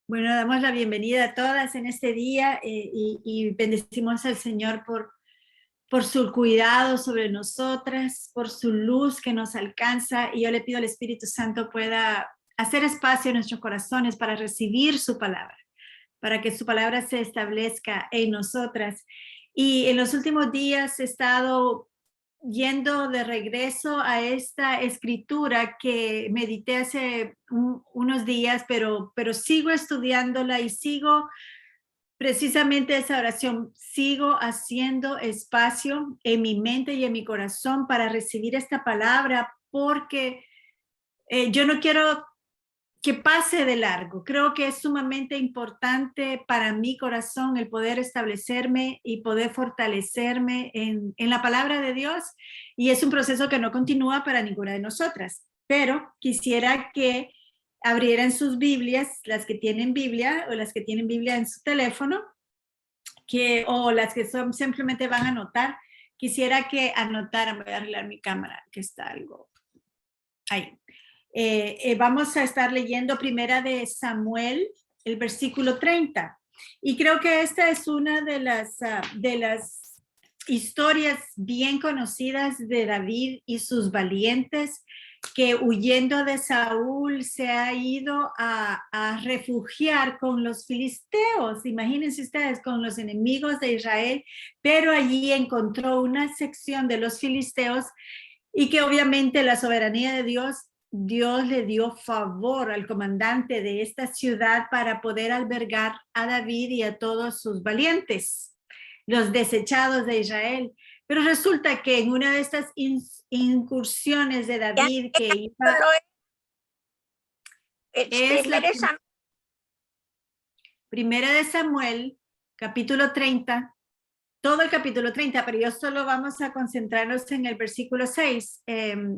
Bueno, damos la bienvenida a todas en este día y bendecimos al Señor por su cuidado sobre nosotras, por su luz que nos alcanza. Y yo le pido al Espíritu Santo pueda hacer espacio en nuestros corazones para recibir su palabra, para que su palabra se establezca en nosotras. Y en los últimos días he estado yendo de regreso a esta escritura que medité hace unos días, pero sigo estudiándola y sigo precisamente esa oración, sigo haciendo espacio en mi mente y en mi corazón para recibir esta palabra, porque yo no quiero que pase de largo. Creo que es sumamente importante para mi corazón el poder establecerme y poder fortalecerme en la palabra de Dios, y es un proceso que no continúa para ninguna de nosotras, pero quisiera que abrieran sus Biblias, las que tienen Biblia o las que tienen Biblia en su teléfono, o las que simplemente van a anotar. Quisiera que anotaran. Voy a arreglar mi cámara, que está algo ahí. Vamos a estar leyendo Primera de Samuel, el versículo 30. Y creo que esta es una de las historias bien conocidas de David y sus valientes, que huyendo de Saúl se ha ido a refugiar con los filisteos. Imagínense ustedes, con los enemigos de Israel, pero allí encontró una sección de los filisteos, y que obviamente la soberanía de Dios le dio favor al comandante de esta ciudad para poder albergar a David y a todos sus valientes, los desechados de Israel. Pero resulta que en una de estas incursiones de David que iba... Es la Primera de Samuel, capítulo 30, todo el capítulo 30, pero yo solo vamos a concentrarnos en el versículo 6,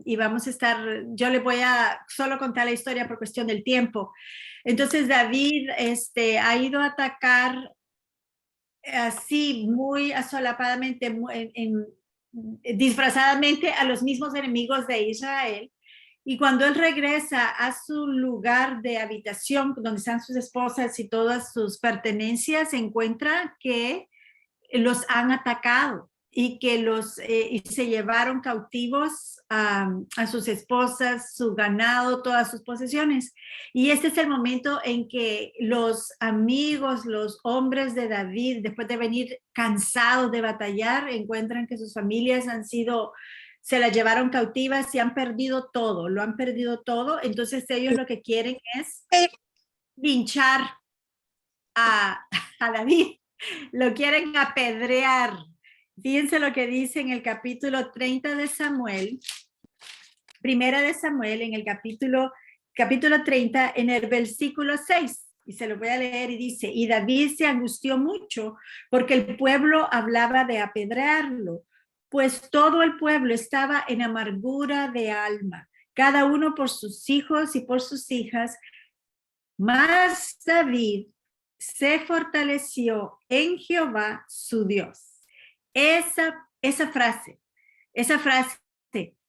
y vamos a estar, yo le voy a solo contar la historia por cuestión del tiempo. Entonces David ha ido a atacar así muy asolapadamente, disfrazadamente, a los mismos enemigos de Israel. Y cuando él regresa a su lugar de habitación, donde están sus esposas y todas sus pertenencias, se encuentra que los han atacado y que y se llevaron cautivos a sus esposas, su ganado, todas sus posesiones. Y este es el momento en que los amigos, los hombres de David, después de venir cansados de batallar, encuentran que sus familias se las llevaron cautivas y han perdido todo, lo han perdido todo. Entonces ellos lo que quieren es linchar a David, lo quieren apedrear. Fíjense lo que dice en el capítulo 30 de Samuel, Primera de Samuel, en el capítulo 30, en el versículo 6. Y se lo voy a leer, y dice: y David se angustió mucho porque el pueblo hablaba de apedrearlo, pues todo el pueblo estaba en amargura de alma, cada uno por sus hijos y por sus hijas. Mas David se fortaleció en Jehová su Dios. Esa frase,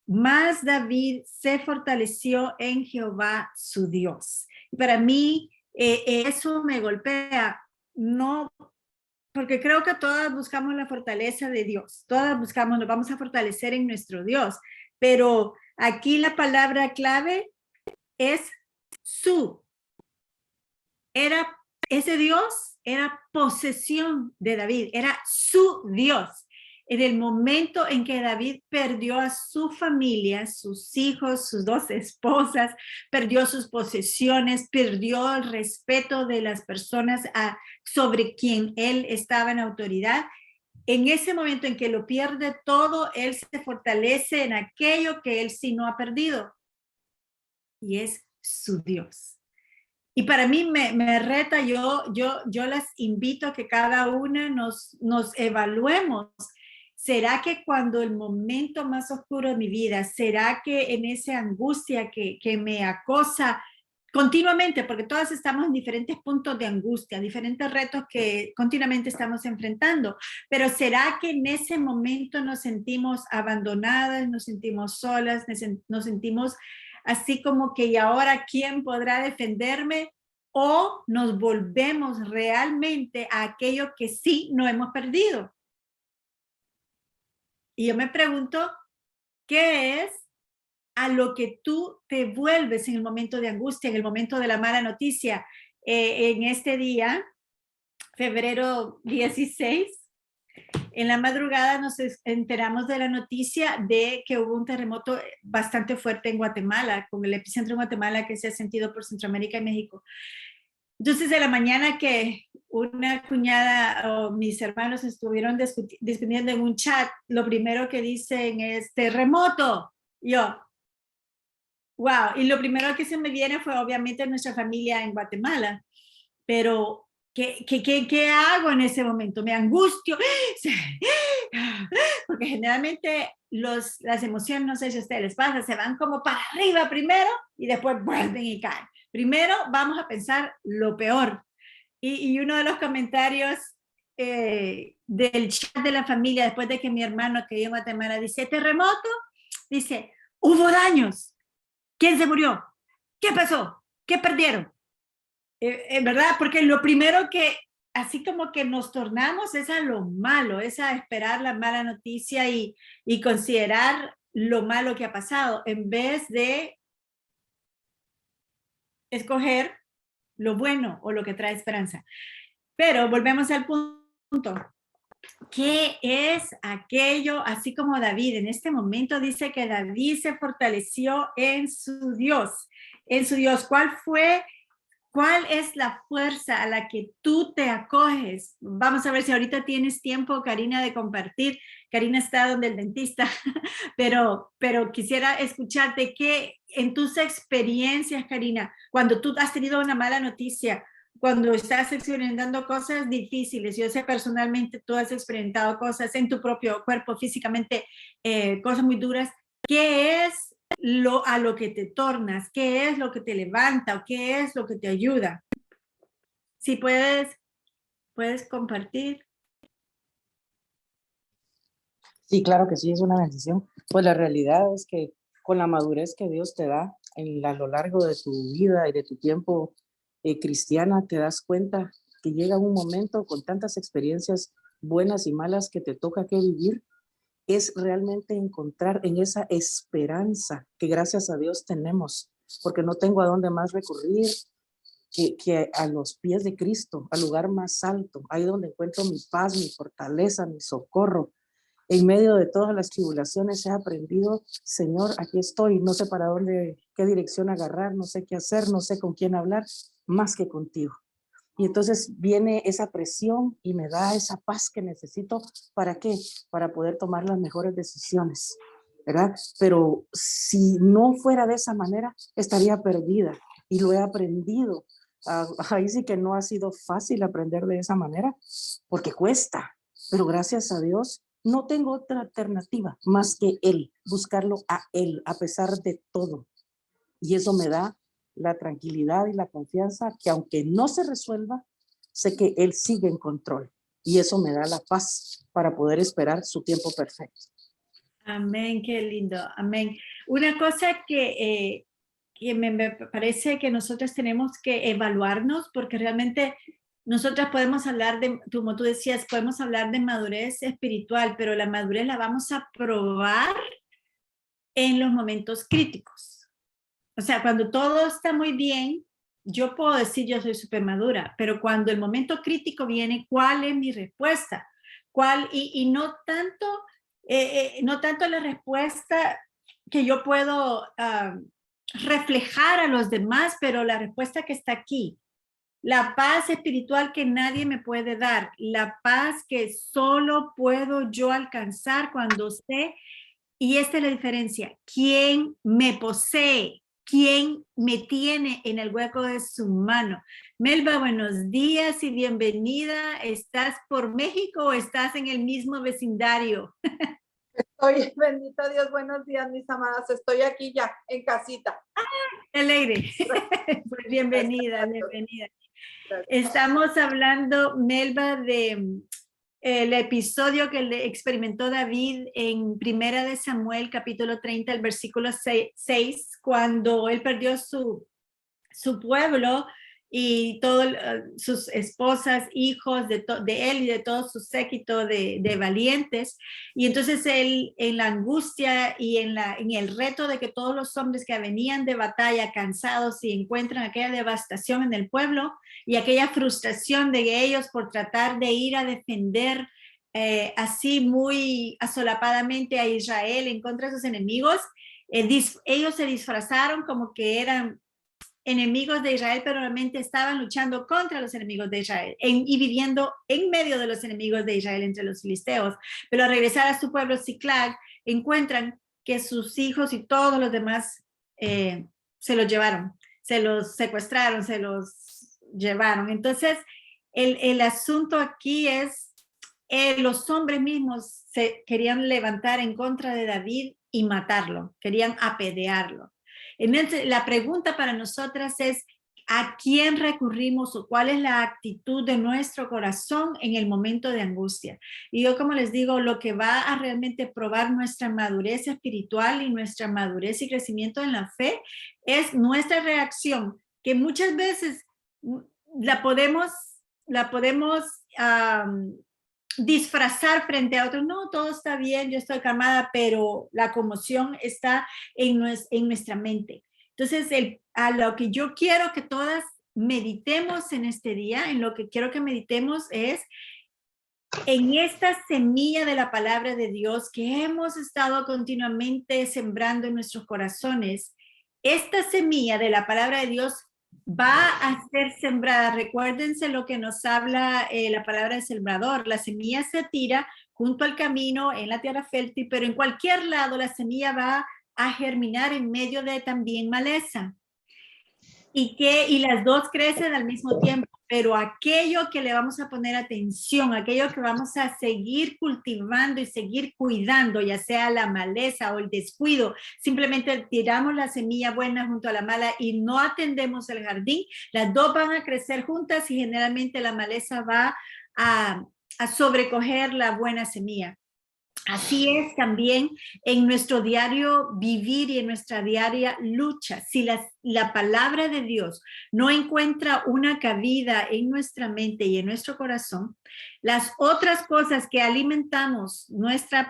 más David se fortaleció en Jehová su Dios. Y para mí eso me golpea, no, porque creo que todas buscamos la fortaleza de Dios, todas buscamos, nos vamos a fortalecer en nuestro Dios, pero aquí la palabra clave es su. Ese Dios era posesión de David, era su Dios. En el momento en que David perdió a su familia, sus hijos, sus dos esposas, perdió sus posesiones, perdió el respeto de las personas sobre quien él estaba en autoridad, en ese momento en que lo pierde todo, él se fortalece en aquello que él sí no ha perdido, y es su Dios. Y para mí me reta, yo las invito a que cada una nos evaluemos. ¿Será que cuando el momento más oscuro de mi vida, será que en esa angustia que me acosa continuamente, porque todas estamos en diferentes puntos de angustia, diferentes retos que continuamente estamos enfrentando, pero será que en ese momento nos sentimos abandonadas, nos sentimos solas, nos sentimos así como que, ¿y ahora quién podrá defenderme? o nos volvemos realmente a aquello que sí no hemos perdido. Y yo me pregunto, ¿qué es a lo que tú te vuelves en el momento de angustia, en el momento de la mala noticia? En este día, febrero 16, en la madrugada nos enteramos de la noticia de que hubo un terremoto bastante fuerte en Guatemala, con el epicentro en Guatemala que se ha sentido por Centroamérica y México. Entonces, de la mañana que una cuñada o mis hermanos estuvieron discutiendo en un chat, lo primero que dicen es terremoto. Yo, wow. Y lo primero que se me viene fue obviamente nuestra familia en Guatemala. Pero, ¿qué hago en ese momento? Me angustio. Porque generalmente las emociones, no sé si a ustedes les pasa, se van como para arriba primero y después vuelven y caen. Primero vamos a pensar lo peor. Y uno de los comentarios del chat de la familia, después de que mi hermano que vive en Guatemala dice, terremoto, dice, hubo daños. ¿Quién se murió? ¿Qué pasó? ¿Qué perdieron? ¿Verdad? Porque lo primero que, así como que nos tornamos es a lo malo, es a esperar la mala noticia y considerar lo malo que ha pasado, en vez de escoger lo bueno o lo que trae esperanza. Pero volvemos al punto. ¿Qué es aquello? Así como David, en este momento dice que David se fortaleció en su Dios. En su Dios, ¿cuál es la fuerza a la que tú te acoges? Vamos a ver si ahorita tienes tiempo, Karina, de compartir. Karina está donde el dentista, pero quisiera escucharte que en tus experiencias, Karina, cuando tú has tenido una mala noticia, cuando estás experimentando cosas difíciles, yo sé personalmente tú has experimentado cosas en tu propio cuerpo, físicamente, cosas muy duras, ¿qué es a lo que te tornas? ¿Qué es lo que te levanta o qué es lo que te ayuda? Si puedes compartir. Sí, claro que sí, es una bendición. Pues la realidad es que con la madurez que Dios te da a lo largo de tu vida y de tu tiempo cristiana, te das cuenta que llega un momento con tantas experiencias buenas y malas que te toca que vivir, es realmente encontrar en esa esperanza que gracias a Dios tenemos, porque no tengo a dónde más recurrir que a los pies de Cristo, al lugar más alto, ahí donde encuentro mi paz, mi fortaleza, mi socorro. En medio de todas las tribulaciones he aprendido, Señor, aquí estoy, no sé para dónde, qué dirección agarrar, no sé qué hacer, no sé con quién hablar, más que contigo. Y entonces viene esa presión y me da esa paz que necesito. ¿Para qué? Para poder tomar las mejores decisiones, ¿verdad? Pero si no fuera de esa manera, estaría perdida y lo he aprendido. Ahí sí que no ha sido fácil aprender de esa manera porque cuesta, pero gracias a Dios no tengo otra alternativa más que Él, buscarlo a Él a pesar de todo. Y eso me da la tranquilidad y la confianza que aunque no se resuelva, sé que Él sigue en control. Y eso me da la paz para poder esperar su tiempo perfecto. Amén, qué lindo, amén. Una cosa que me parece que nosotros tenemos que evaluarnos, porque realmente nosotras podemos hablar de, como tú decías, podemos hablar de madurez espiritual, pero la madurez la vamos a probar en los momentos críticos. O sea, cuando todo está muy bien, yo puedo decir yo soy súper madura, pero cuando el momento crítico viene, ¿cuál es mi respuesta? Y no tanto, no tanto la respuesta que yo puedo reflejar a los demás, pero la respuesta que está aquí. La paz espiritual que nadie me puede dar, la paz que solo puedo yo alcanzar cuando sé. Y esta es la diferencia. ¿Quién me posee? ¿Quién me tiene en el hueco de su mano? Melba, buenos días y bienvenida. ¿Estás por México o estás en el mismo vecindario? Estoy, bendito Dios, buenos días, mis amadas. Estoy aquí ya, en casita. Alegre. Pues bienvenida, bienvenida. Estamos hablando, Melba, de el episodio que le experimentó David en Primera de Samuel, capítulo 30, el versículo 6, cuando él perdió su pueblo y todas sus esposas, hijos de él y de todo su séquito de valientes. Y entonces él, en la angustia y en el reto de que todos los hombres que venían de batalla cansados y encuentran aquella devastación en el pueblo y aquella frustración de ellos por tratar de ir a defender así muy asolapadamente a Israel en contra de sus enemigos, ellos se disfrazaron como que eran enemigos de Israel, pero realmente estaban luchando contra los enemigos de Israel y viviendo en medio de los enemigos de Israel entre los filisteos. Pero al regresar a su pueblo Ziklag, encuentran que sus hijos y todos los demás se los llevaron, se los secuestraron, se los llevaron. Entonces, el asunto aquí es, los hombres mismos se querían levantar en contra de David y matarlo, querían apedrearlo. La pregunta para nosotras es, ¿a quién recurrimos o cuál es la actitud de nuestro corazón en el momento de angustia? Y yo, como les digo, lo que va a realmente probar nuestra madurez espiritual y nuestra madurez y crecimiento en la fe es nuestra reacción, que muchas veces la podemos disfrazar frente a otros. No, todo está bien, yo estoy calmada, pero la conmoción está en nuestra mente. Entonces, a lo que yo quiero que todas meditemos en este día, en lo que quiero que meditemos es en esta semilla de la palabra de Dios que hemos estado continuamente sembrando en nuestros corazones. Esta semilla de la palabra de Dios va a ser sembrada. Recuérdense lo que nos habla la palabra del sembrador. La semilla se tira junto al camino, en la tierra fértil, pero en cualquier lado la semilla va a germinar en medio de también maleza. Y las dos crecen al mismo tiempo, pero aquello que le vamos a poner atención, aquello que vamos a seguir cultivando y seguir cuidando, ya sea la maleza o el descuido, simplemente tiramos la semilla buena junto a la mala y no atendemos el jardín, las dos van a crecer juntas y generalmente la maleza va a sobrecoger la buena semilla. Así es también en nuestro diario vivir y en nuestra diaria lucha. Si la palabra de Dios no encuentra una cabida en nuestra mente y en nuestro corazón, las otras cosas que alimentamos nuestra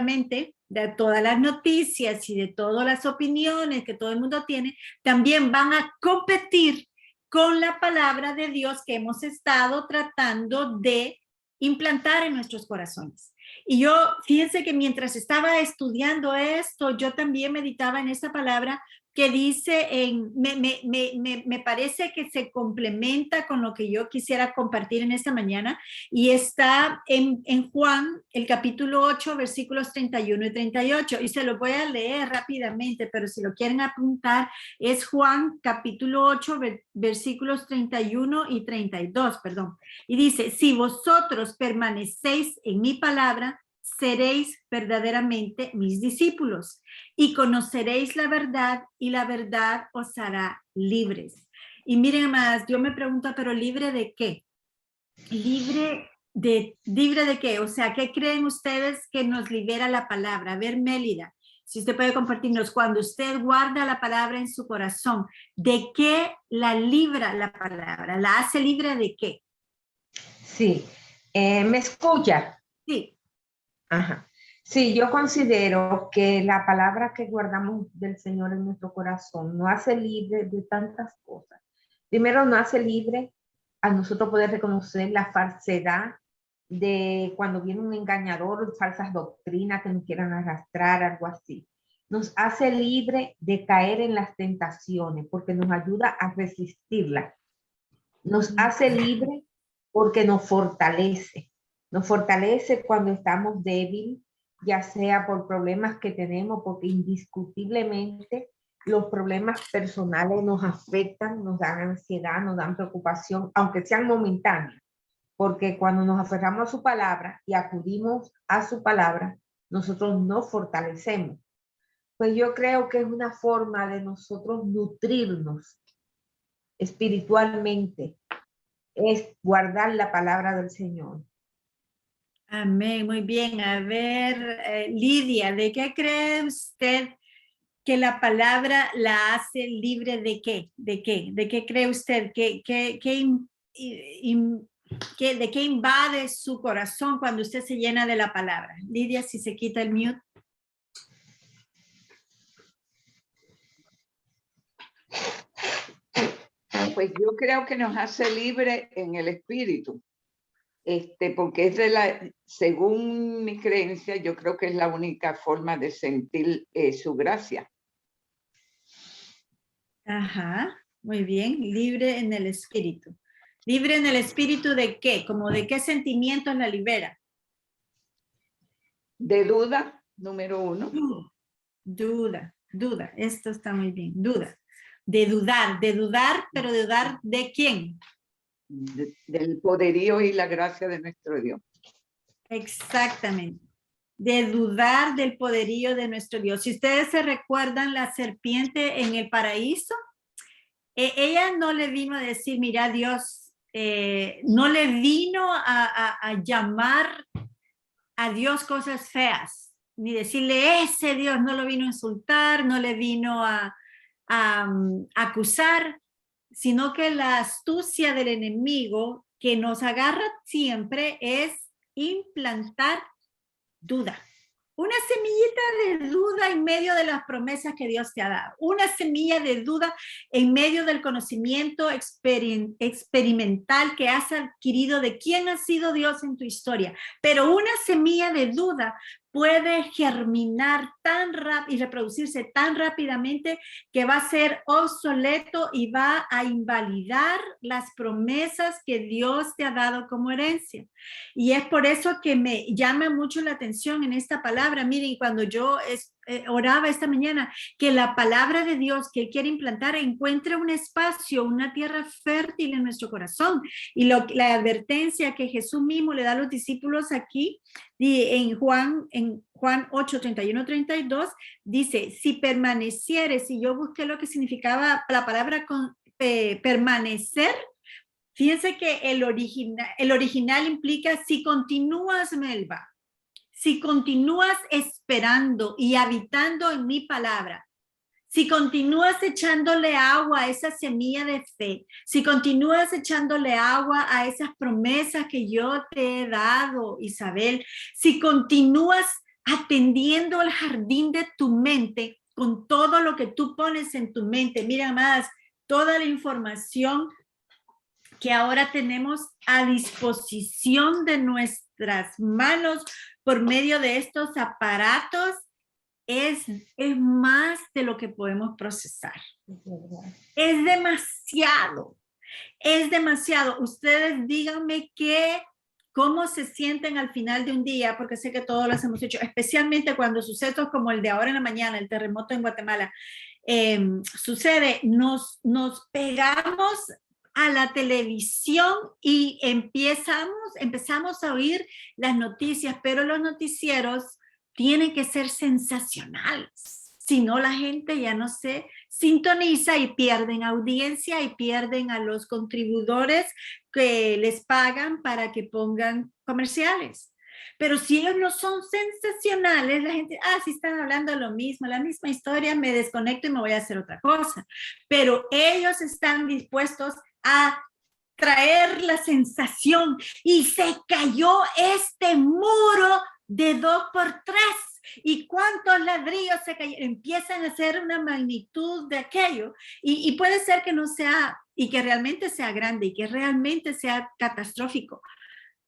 mente, de todas las noticias y de todas las opiniones que todo el mundo tiene, también van a competir con la palabra de Dios que hemos estado tratando de implantar en nuestros corazones. Y yo, fíjense que mientras estaba estudiando esto, yo también meditaba en esta palabra que dice, me parece que se complementa con lo que yo quisiera compartir en esta mañana, y está en Juan, el capítulo 8, versículos 31 y 38, y se lo voy a leer rápidamente, pero si lo quieren apuntar, es Juan, capítulo 8, versículos 31 y 32, perdón. Y dice, si vosotros permanecéis en mi palabra, seréis verdaderamente mis discípulos y conoceréis la verdad y la verdad os hará libres. Y miren más, yo me pregunto, ¿pero libre de qué? ¿Libre de qué? O sea, ¿qué creen ustedes que nos libera la palabra? A ver, Mélida, si usted puede compartirnos, cuando usted guarda la palabra en su corazón, ¿de qué la libra la palabra? ¿La hace libre de qué? Sí, ¿me escucha? Sí. Ajá. Sí, yo considero que la palabra que guardamos del Señor en nuestro corazón nos hace libre de tantas cosas. Primero, nos hace libre a nosotros poder reconocer la falsedad de cuando viene un engañador, falsas doctrinas que nos quieran arrastrar, algo así. Nos hace libre de caer en las tentaciones porque nos ayuda a resistirlas. Nos hace libre porque nos fortalece. Nos fortalece cuando estamos débiles, ya sea por problemas que tenemos, porque indiscutiblemente los problemas personales nos afectan, nos dan ansiedad, nos dan preocupación, aunque sean momentáneos, porque cuando nos aferramos a su palabra y acudimos a su palabra, nosotros nos fortalecemos. Pues yo creo que es una forma de nosotros nutrirnos espiritualmente, es guardar la palabra del Señor. Amén, muy bien. A ver, Lidia, ¿de qué cree usted que la palabra la hace libre de qué? ¿De qué? ¿De qué cree usted? ¿De qué invade su corazón cuando usted se llena de la palabra? Lidia, si se quita el mute. Pues yo creo que nos hace libre en el espíritu, porque es según mi creencia, yo creo que es la única forma de sentir su gracia. Ajá, muy bien, libre en el espíritu. ¿Libre en el espíritu de qué? ¿Como de qué sentimientos la libera? De duda, número 1. Duda, esto está muy bien, duda. De dudar, pero de dudar ¿de quién? Del poderío y la gracia de nuestro Dios. Exactamente. De dudar del poderío de nuestro Dios. Si ustedes se recuerdan la serpiente en el paraíso, ella no le vino a decir, mira Dios, no le vino a llamar a Dios cosas feas, ni decirle ese Dios, no lo vino a insultar, no le vino a acusar, sino que la astucia del enemigo que nos agarra siempre es implantar duda. Una semillita de duda en medio de las promesas que Dios te ha dado. Una semilla de duda en medio del conocimiento experimental que has adquirido de quién ha sido Dios en tu historia. Pero una semilla de duda puede germinar tan rápido y reproducirse tan rápidamente que va a ser obsoleto y va a invalidar las promesas que Dios te ha dado como herencia. Y es por eso que me llama mucho la atención en esta palabra. Miren, cuando yo oraba esta mañana, que la palabra de Dios que Él quiere implantar encuentre un espacio, una tierra fértil en nuestro corazón. Y la advertencia que Jesús mismo le da a los discípulos aquí, en Juan 8, 31, 32, dice, si permanecieres, y yo busqué lo que significaba la palabra permanecer. Fíjense que el original implica si continúas, Melba, si continúas esperando y habitando en mi palabra, si continúas echándole agua a esa semilla de fe, si continúas echándole agua a esas promesas que yo te he dado, Isabel, si continúas atendiendo el jardín de tu mente con todo lo que tú pones en tu mente, mira más, toda la información que ahora tenemos a disposición de nuestras manos por medio de estos aparatos, es más de lo que podemos procesar. Es demasiado. Ustedes díganme cómo se sienten al final de un día, porque sé que todos los hemos hecho, especialmente cuando sucesos como el de ahora en la mañana, el terremoto en Guatemala, sucede, nos pegamos a la televisión y empezamos a oír las noticias, pero los noticieros tienen que ser sensacionales, si no la gente ya no se sintoniza y pierden audiencia y pierden a los contribuidores que les pagan para que pongan comerciales. Pero si ellos no son sensacionales, la gente, sí están hablando lo mismo, la misma historia, me desconecto y me voy a hacer otra cosa. Pero ellos están dispuestos a traer la sensación y se cayó este muro de 2x3 y cuántos ladrillos se cayeron, empiezan a hacer una magnitud de aquello y puede ser que no sea y que realmente sea grande y que realmente sea catastrófico,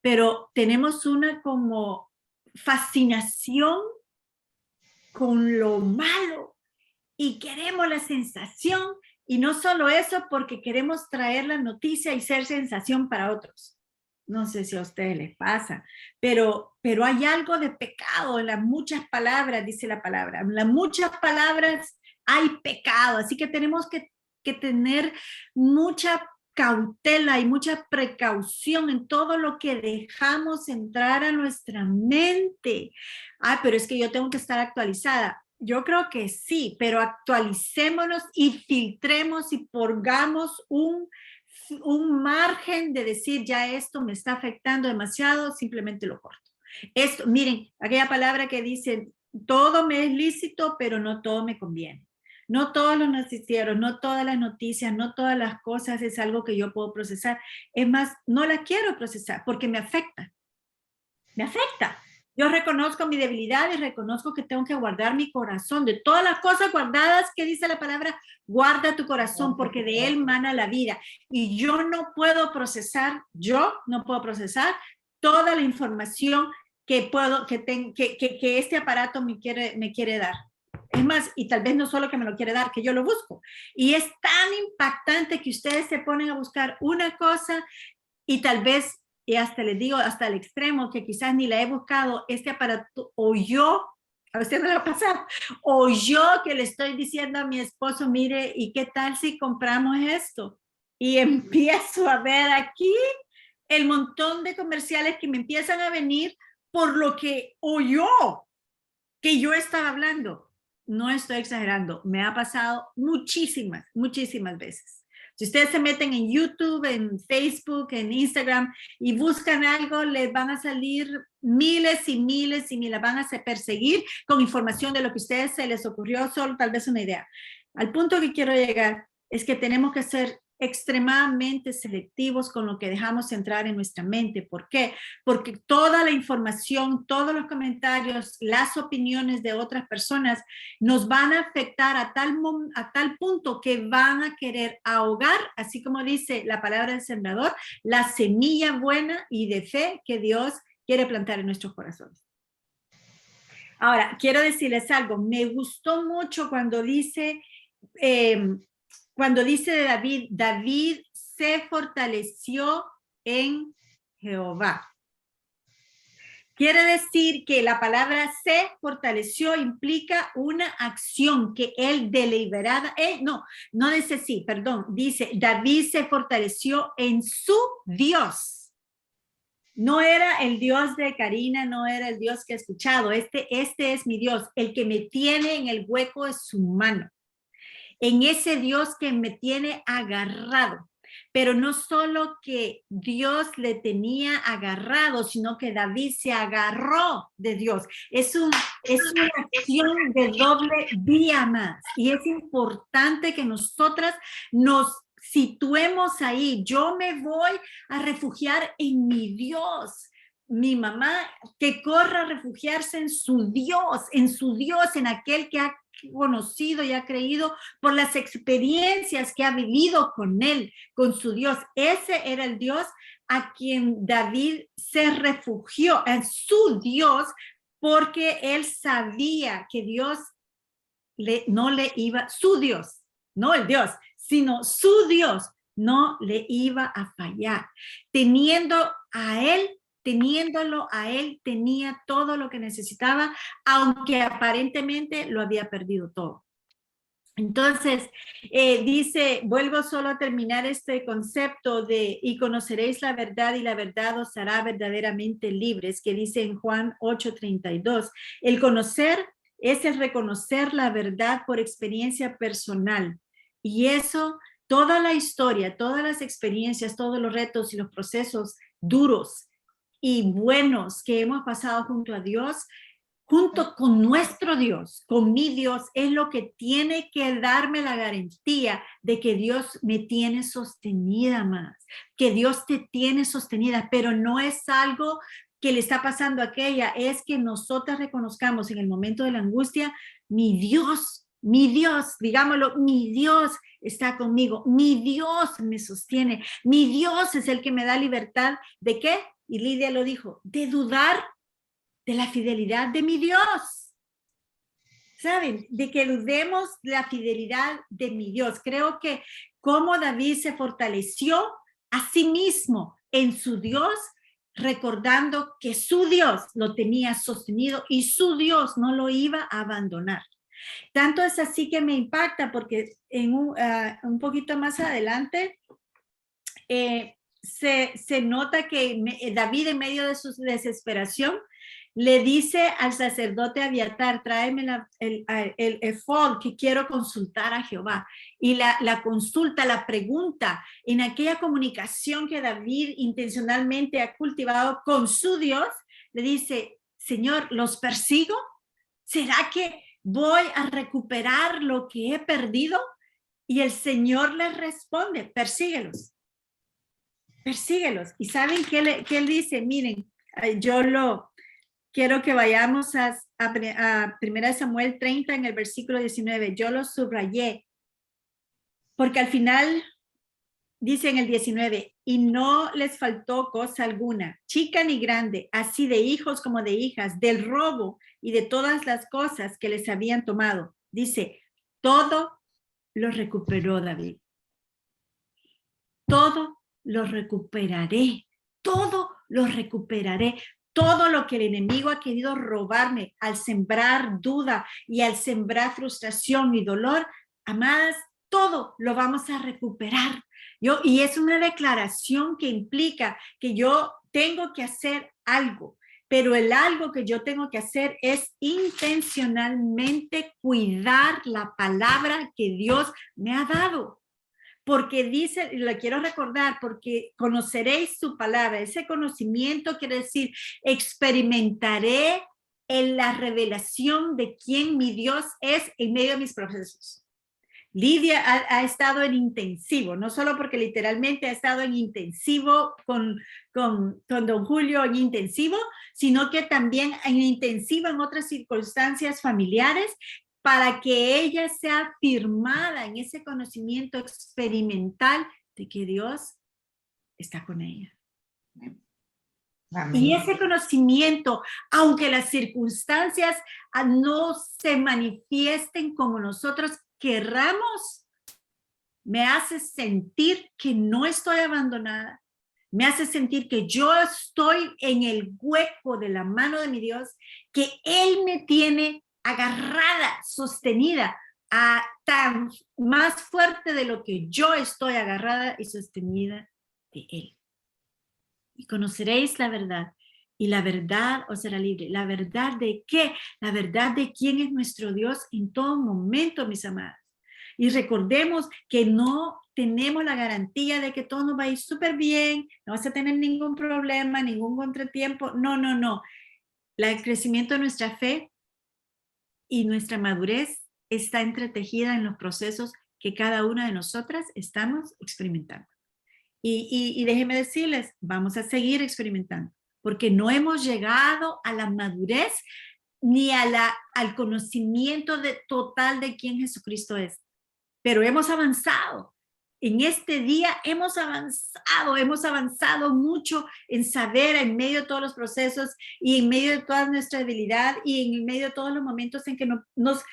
pero tenemos una como fascinación con lo malo y queremos la sensación. Y no solo eso, porque queremos traer la noticia y ser sensación para otros. No sé si a ustedes les pasa, pero hay algo de pecado en las muchas palabras, dice la palabra. En las muchas palabras hay pecado, así que tenemos que tener mucha cautela y mucha precaución en todo lo que dejamos entrar a nuestra mente. Pero es que yo tengo que estar actualizada. Yo creo que sí, pero actualicémonos y filtremos y pongamos un margen de decir ya esto me está afectando demasiado, simplemente lo corto. Esto, miren, aquella palabra que dice todo me es lícito, pero no todo me conviene. No todos los noticieros, no todas las noticias, no todas las cosas es algo que yo puedo procesar. Es más, no la quiero procesar porque me afecta. Me afecta. Yo reconozco mi debilidad y reconozco que tengo que guardar mi corazón. De todas las cosas guardadas que dice la palabra, guarda tu corazón porque de él mana la vida. Y yo no puedo procesar toda la información que este aparato me quiere dar. Es más, y tal vez no solo que me lo quiere dar, que yo lo busco. Y es tan impactante que ustedes se ponen a buscar una cosa y tal vez, y hasta les digo, hasta el extremo, que quizás ni la he buscado, este aparato, o yo, a usted no le va a pasar, o yo que le estoy diciendo a mi esposo, mire, ¿y qué tal si compramos esto? Y empiezo a ver aquí el montón de comerciales que me empiezan a venir por lo que oyó que yo estaba hablando. No estoy exagerando, me ha pasado muchísimas veces. Si ustedes se meten en YouTube, en Facebook, en Instagram y buscan algo, les van a salir miles y miles y las van a perseguir con información de lo que a ustedes se les ocurrió, solo tal vez una idea. Al punto que quiero llegar es que tenemos que ser extremadamente selectivos con lo que dejamos entrar en nuestra mente. ¿Por qué? Porque toda la información, todos los comentarios, las opiniones de otras personas nos van a afectar a tal punto que van a querer ahogar, así como dice la palabra del sembrador, la semilla buena y de fe que Dios quiere plantar en nuestros corazones. Ahora, quiero decirles algo. Me gustó mucho cuando dice de David, David se fortaleció en Jehová. Quiere decir que la palabra se fortaleció implica una acción que él deliberada, no dice sí, perdón, dice David se fortaleció en su Dios. No era el Dios de Karina, no era el Dios que he escuchado, este es mi Dios, el que me tiene en el hueco de su mano. En ese Dios que me tiene agarrado, pero no solo que Dios le tenía agarrado, sino que David se agarró de Dios. Es una acción de doble vía más, y es importante que nosotras nos situemos ahí. Yo me voy a refugiar en mi Dios. Mi mamá que corra a refugiarse en su Dios, en aquel que ha conocido y ha creído por las experiencias que ha vivido con él, con su Dios. Ese era el Dios a quien David se refugió, en su Dios, porque él sabía que Dios no le iba, su Dios, no el Dios, sino su Dios no le iba a fallar. Teniéndolo a él, tenía todo lo que necesitaba, aunque aparentemente lo había perdido todo. Entonces, dice, vuelvo solo a terminar este concepto de, y conoceréis la verdad y la verdad os hará verdaderamente libres, que dice en Juan 8:32. El conocer es el reconocer la verdad por experiencia personal. Y eso, toda la historia, todas las experiencias, todos los retos y los procesos duros y buenos que hemos pasado junto a Dios, junto con nuestro Dios, con mi Dios, es lo que tiene que darme la garantía de que Dios me tiene sostenida más, que Dios te tiene sostenida, pero no es algo que le está pasando a aquella, es que nosotras reconozcamos en el momento de la angustia, mi Dios, digámoslo, mi Dios está conmigo, mi Dios me sostiene, mi Dios es el que me da libertad, ¿de qué? Y Lidia lo dijo, de dudar de la fidelidad de mi Dios. ¿Saben? De que dudemos la fidelidad de mi Dios. Creo que como David se fortaleció a sí mismo en su Dios, recordando que su Dios lo tenía sostenido y su Dios no lo iba a abandonar. Tanto es así que me impacta porque en un poquito más adelante se nota que David, en medio de su desesperación, le dice al sacerdote Abiatar, tráeme el efod que quiero consultar a Jehová. Y la consulta, la pregunta, en aquella comunicación que David intencionalmente ha cultivado con su Dios, le dice, Señor, ¿los persigo? ¿Será que voy a recuperar lo que he perdido? Y el Señor les responde, persíguelos. Persíguelos. ¿Y saben qué él dice? Miren, quiero que vayamos a 1 Samuel 30 en el versículo 19. Yo lo subrayé. Porque al final dice en el 19, y no les faltó cosa alguna, chica ni grande, así de hijos como de hijas, del robo y de todas las cosas que les habían tomado. Dice, todo lo recuperó David. Todo lo recuperaré. Todo lo recuperaré. Todo lo que el enemigo ha querido robarme al sembrar duda y al sembrar frustración y dolor, amadas, todo lo vamos a recuperar. Y es una declaración que implica que yo tengo que hacer algo, pero el algo que yo tengo que hacer es intencionalmente cuidar la palabra que Dios me ha dado. Porque dice, y lo quiero recordar, porque conoceréis su palabra. Ese conocimiento quiere decir, experimentaré en la revelación de quién mi Dios es en medio de mis procesos. Lidia ha estado en intensivo, no solo porque literalmente ha estado en intensivo con don Julio en intensivo, sino que también en intensivo en otras circunstancias familiares, para que ella sea firmada en ese conocimiento experimental de que Dios está con ella. Amén. Y ese conocimiento, aunque las circunstancias no se manifiesten como nosotros querramos, me hace sentir que no estoy abandonada, me hace sentir que yo estoy en el hueco de la mano de mi Dios, que Él me tiene agarrada, sostenida, tan más fuerte de lo que yo estoy agarrada y sostenida de Él. Y conoceréis la verdad, y la verdad os será libre. ¿La verdad de qué? La verdad de quién es nuestro Dios en todo momento, mis amadas. Y recordemos que no tenemos la garantía de que todo nos va a ir súper bien, no vas a tener ningún problema, ningún contratiempo. No, no, no. El crecimiento de nuestra fe y nuestra madurez está entretejida en los procesos que cada una de nosotras estamos experimentando. Y déjenme decirles, vamos a seguir experimentando, porque no hemos llegado a la madurez ni al conocimiento total de quién Jesucristo es, pero hemos avanzado. En este día hemos avanzado mucho en saber en medio de todos los procesos y en medio de toda nuestra debilidad y en medio de todos los momentos en que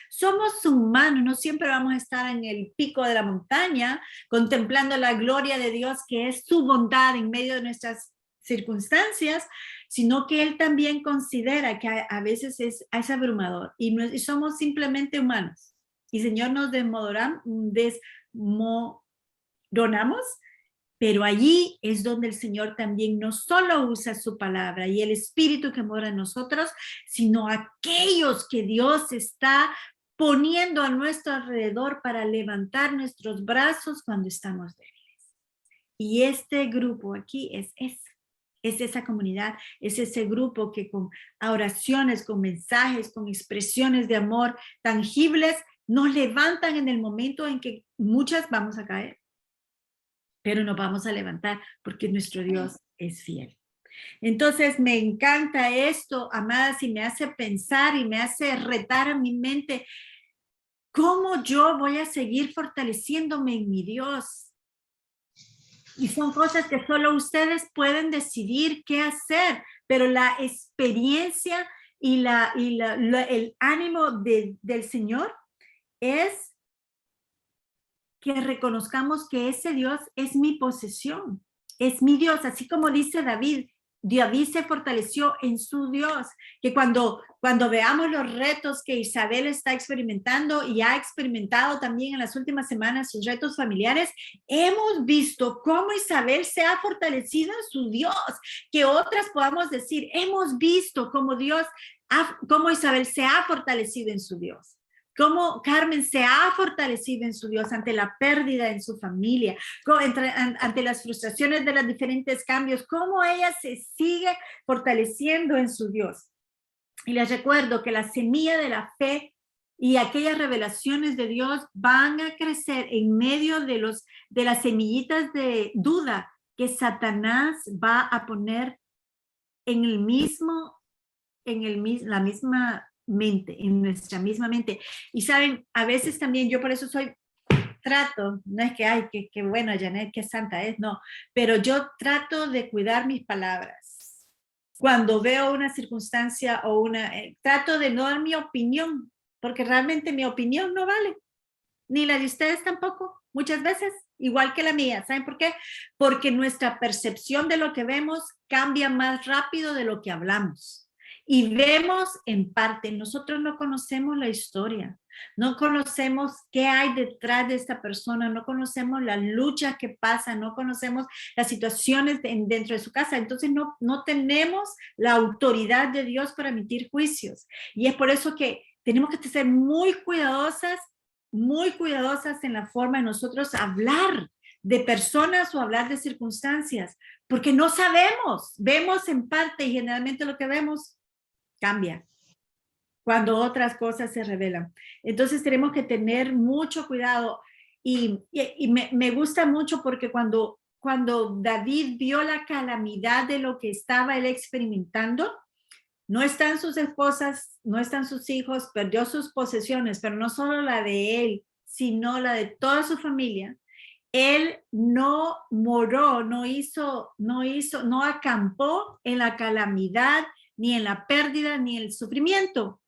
somos humanos, no siempre vamos a estar en el pico de la montaña contemplando la gloria de Dios, que es su bondad en medio de nuestras circunstancias, sino que Él también considera que a veces es abrumador y somos simplemente humanos. Y Señor, nos donamos, pero allí es donde el Señor también no solo usa su palabra y el Espíritu que mora en nosotros, sino aquellos que Dios está poniendo a nuestro alrededor para levantar nuestros brazos cuando estamos débiles. Y este grupo aquí es esa comunidad, es ese grupo que con oraciones, con mensajes, con expresiones de amor tangibles, nos levantan en el momento en que muchas vamos a caer. Pero nos vamos a levantar porque nuestro Dios es fiel. Entonces me encanta esto, amadas, y me hace pensar y me hace retar a mi mente cómo yo voy a seguir fortaleciéndome en mi Dios. Y son cosas que solo ustedes pueden decidir qué hacer, pero la experiencia y el ánimo del Señor es que reconozcamos que ese Dios es mi posesión, es mi Dios, así como dice David se fortaleció en su Dios, que cuando veamos los retos que Isabel está experimentando y ha experimentado también en las últimas semanas, sus retos familiares, hemos visto cómo Isabel se ha fortalecido en su Dios, que otras podamos decir, hemos visto cómo Isabel se ha fortalecido en su Dios. Cómo Carmen se ha fortalecido en su Dios ante la pérdida en su familia, ante las frustraciones de los diferentes cambios, cómo ella se sigue fortaleciendo en su Dios. Y les recuerdo que la semilla de la fe y aquellas revelaciones de Dios van a crecer en medio de las semillitas de duda que Satanás va a poner en la misma mente, en nuestra misma mente. Y saben, a veces también yo por eso trato, no es que, ay, qué bueno, Janet, qué santa es, no, pero yo trato de cuidar mis palabras. Cuando veo una circunstancia o trato de no dar mi opinión, porque realmente mi opinión no vale, ni la de ustedes tampoco, muchas veces, igual que la mía. ¿Saben por qué? Porque nuestra percepción de lo que vemos cambia más rápido de lo que hablamos. Y vemos en parte, nosotros no conocemos la historia, no conocemos qué hay detrás de esta persona, no conocemos las luchas que pasan, no conocemos las situaciones dentro de su casa, entonces no tenemos la autoridad de Dios para emitir juicios. Y es por eso que tenemos que ser muy cuidadosas en la forma de nosotros hablar de personas o hablar de circunstancias, porque no sabemos, vemos en parte y generalmente lo que vemos cambia cuando otras cosas se revelan. Entonces tenemos que tener mucho cuidado y me gusta mucho porque cuando David vio la calamidad de lo que estaba él experimentando, no están sus esposas, no están sus hijos, perdió sus posesiones, pero no solo la de él, sino la de toda su familia. Él no moró, no acampó en la calamidad, ni en la pérdida, ni en el sufrimiento.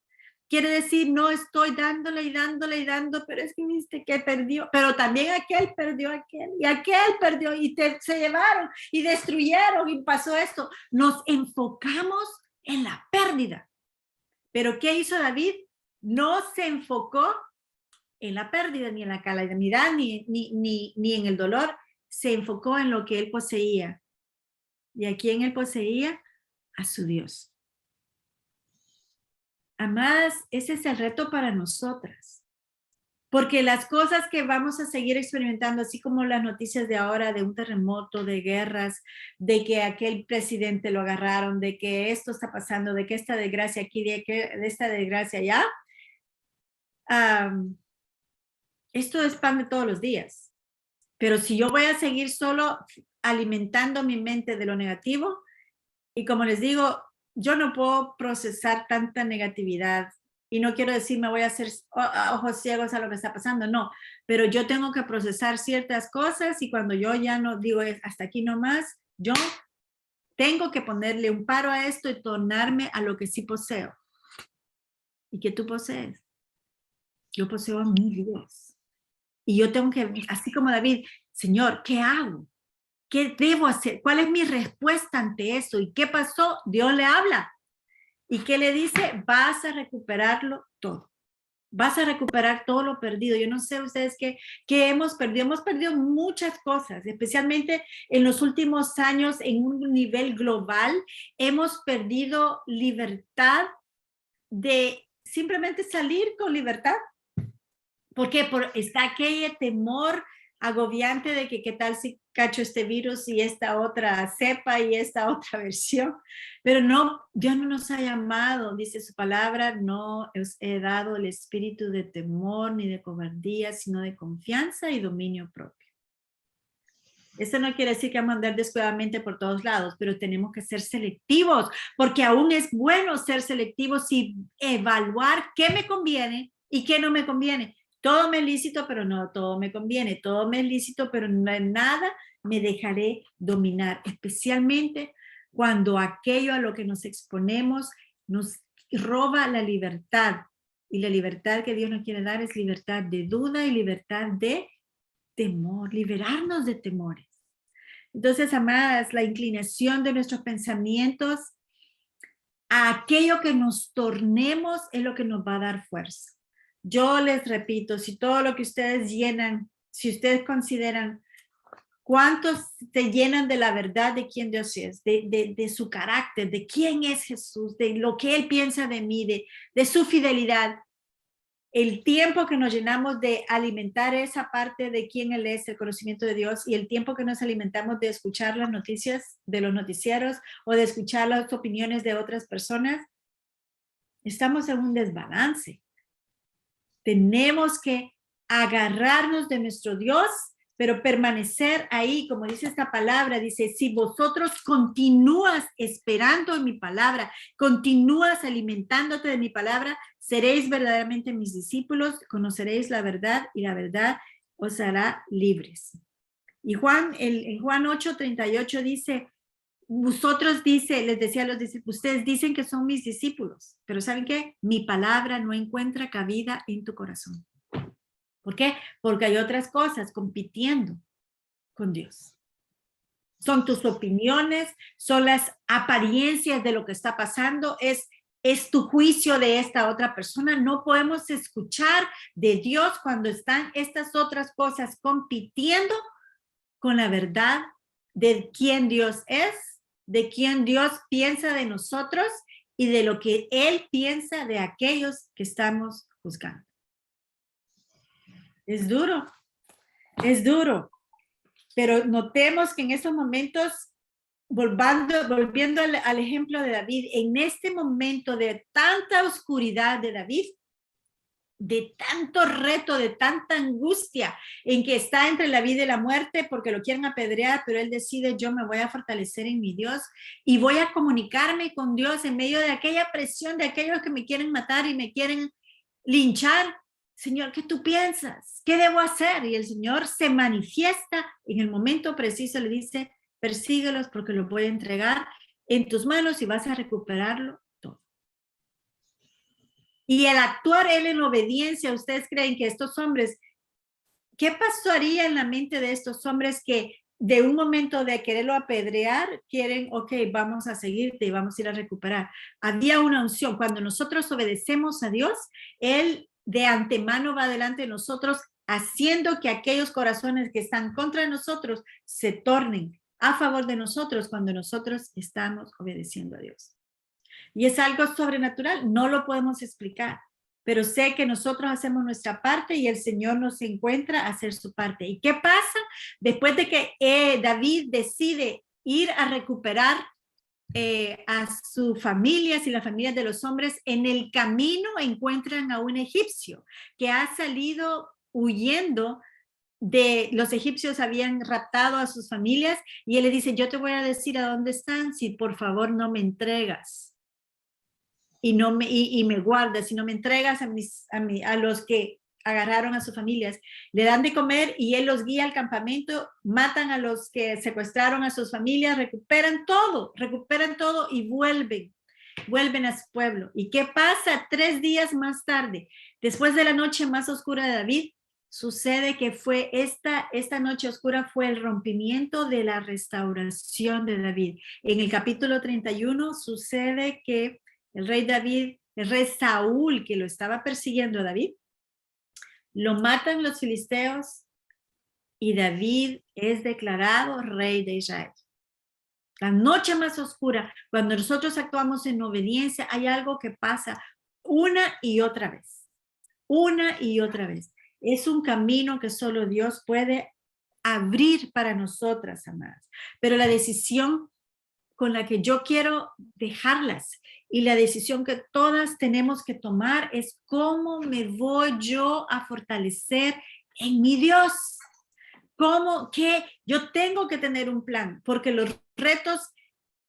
Quiere decir, no estoy dándole y dándole y dando, pero es que viste que perdió, pero también aquel perdió aquel, y aquel perdió, y se llevaron, y destruyeron, y pasó esto. Nos enfocamos en la pérdida. Pero ¿qué hizo David? No se enfocó en la pérdida, ni en la calamidad, ni en el dolor. Se enfocó en lo que él poseía. ¿Y a quién él poseía? A su Dios. Amadas, ese es el reto para nosotras. Porque las cosas que vamos a seguir experimentando, así como las noticias de ahora de un terremoto, de guerras, de que aquel presidente lo agarraron, de que esto está pasando, de que esta desgracia aquí, de esta desgracia allá, esto es pan de todos los días. Pero si yo voy a seguir solo alimentando mi mente de lo negativo, y como les digo, yo no puedo procesar tanta negatividad. Y no quiero decir me voy a hacer ojos ciegos a lo que está pasando, no. Pero yo tengo que procesar ciertas cosas y cuando yo ya no digo hasta aquí nomás, yo tengo que ponerle un paro a esto y tornarme a lo que sí poseo. ¿Y qué tú posees? Yo poseo a mi Dios. Y yo tengo que, así como David, Señor, ¿qué hago? ¿Qué debo hacer? ¿Cuál es mi respuesta ante eso? ¿Y qué pasó? Dios le habla. ¿Y qué le dice? Vas a recuperarlo todo. Vas a recuperar todo lo perdido. Yo no sé ustedes qué hemos perdido. Hemos perdido muchas cosas, especialmente en los últimos años en un nivel global. Hemos perdido libertad de simplemente salir con libertad. ¿Por qué? Está aquel temor agobiante de que qué tal si cacho este virus y esta otra cepa y esta otra versión. Pero no, Dios no nos ha llamado, dice su palabra, no os he dado el espíritu de temor ni de cobardía, sino de confianza y dominio propio. Esto no quiere decir que vamos a andar descuidadamente por todos lados, pero tenemos que ser selectivos, porque aún es bueno ser selectivos y evaluar qué me conviene y qué no me conviene. Todo me es lícito, pero no todo me conviene. Todo me es lícito, pero no en nada me dejaré dominar, especialmente cuando aquello a lo que nos exponemos nos roba la libertad. Y la libertad que Dios nos quiere dar es libertad de duda y libertad de temor, liberarnos de temores. Entonces, amadas, la inclinación de nuestros pensamientos a aquello que nos tornemos es lo que nos va a dar fuerza. Yo les repito, si todo lo que ustedes llenan, si ustedes consideran cuántos se llenan de la verdad de quién Dios es, de su carácter, de quién es Jesús, de lo que Él piensa de mí, de su fidelidad, el tiempo que nos llenamos de alimentar esa parte de quién Él es, el conocimiento de Dios, y el tiempo que nos alimentamos de escuchar las noticias de los noticieros o de escuchar las opiniones de otras personas, estamos en un desbalance. Tenemos que agarrarnos de nuestro Dios, pero permanecer ahí, como dice esta palabra, dice, si vosotros continúas esperando en mi palabra, continúas alimentándote de mi palabra, seréis verdaderamente mis discípulos, conoceréis la verdad y la verdad os hará libres. Y en Juan 8:38 dice, vosotros les decía a los discípulos, ustedes dicen que son mis discípulos, pero ¿saben qué? Mi palabra no encuentra cabida en tu corazón. ¿Por qué? Porque hay otras cosas compitiendo con Dios. Son tus opiniones, son las apariencias de lo que está pasando, es tu juicio de esta otra persona. No podemos escuchar de Dios cuando están estas otras cosas compitiendo con la verdad de quién Dios es, de quién Dios piensa de nosotros y de lo que Él piensa de aquellos que estamos juzgando. Es duro, pero notemos que en estos momentos, volviendo al ejemplo de David, en este momento de tanta oscuridad de David, de tanto reto, de tanta angustia, en que está entre la vida y la muerte porque lo quieren apedrear, pero él decide, yo me voy a fortalecer en mi Dios y voy a comunicarme con Dios en medio de aquella presión de aquellos que me quieren matar y me quieren linchar. Señor, ¿qué tú piensas? ¿Qué debo hacer? Y el Señor se manifiesta en el momento preciso, le dice, persíguelos porque los voy a entregar en tus manos y vas a recuperarlo todo. Y el actuar él en obediencia, ¿ustedes creen que estos hombres, qué pasaría en la mente de estos hombres que de un momento de quererlo apedrear, quieren, ok, vamos a seguirte y vamos a ir a recuperar? Había una unción. Cuando nosotros obedecemos a Dios, Él de antemano va delante de nosotros, haciendo que aquellos corazones que están contra nosotros se tornen a favor de nosotros cuando nosotros estamos obedeciendo a Dios. Y es algo sobrenatural, no lo podemos explicar, pero sé que nosotros hacemos nuestra parte y el Señor nos encuentra a hacer su parte. ¿Y qué pasa? Después de que David decide ir a recuperar a sus familias y las familias de los hombres, en el camino encuentran a un egipcio que ha salido huyendo de los egipcios, habían raptado a sus familias y él le dice, yo te voy a decir a dónde están si por favor no me entregas y me guardas, si no me entregas a los que agarraron a sus familias. Le dan de comer y él los guía al campamento, matan a los que secuestraron a sus familias, recuperan todo y vuelven a su pueblo. ¿Y qué pasa? 3 días más tarde, después de la noche más oscura de David, sucede que fue esta noche oscura fue el rompimiento de la restauración de David. En el capítulo 31 sucede que el rey Saúl, que lo estaba persiguiendo a David, lo matan los filisteos y David es declarado rey de Israel. La noche más oscura, cuando nosotros actuamos en obediencia, hay algo que pasa una y otra vez. Es un camino que solo Dios puede abrir para nosotras, amadas. Pero la decisión con la que yo quiero dejarlas y la decisión que todas tenemos que tomar es cómo me voy yo a fortalecer en mi Dios. Que yo tengo que tener un plan, porque los retos,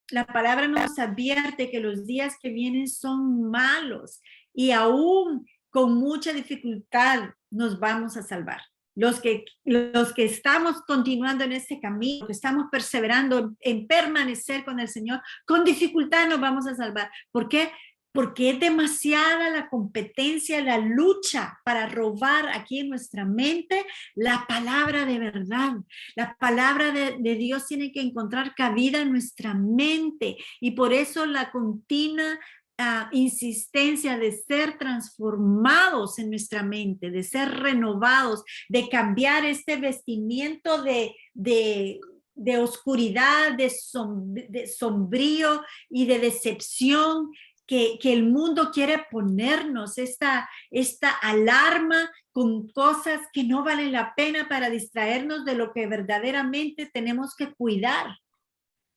la palabra nos advierte que los días que vienen son malos y aún con mucha dificultad nos vamos a salvar. Los que estamos continuando en este camino, que estamos perseverando en permanecer con el Señor, con dificultad nos vamos a salvar. ¿Por qué? Porque es demasiada la competencia, la lucha para robar aquí en nuestra mente la palabra de verdad. La palabra de Dios tiene que encontrar cabida en nuestra mente y por eso la continua insistencia de ser transformados en nuestra mente, de ser renovados, de cambiar este vestimiento de oscuridad, de sombrío y de decepción que el mundo quiere ponernos, esta alarma con cosas que no valen la pena para distraernos de lo que verdaderamente tenemos que cuidar.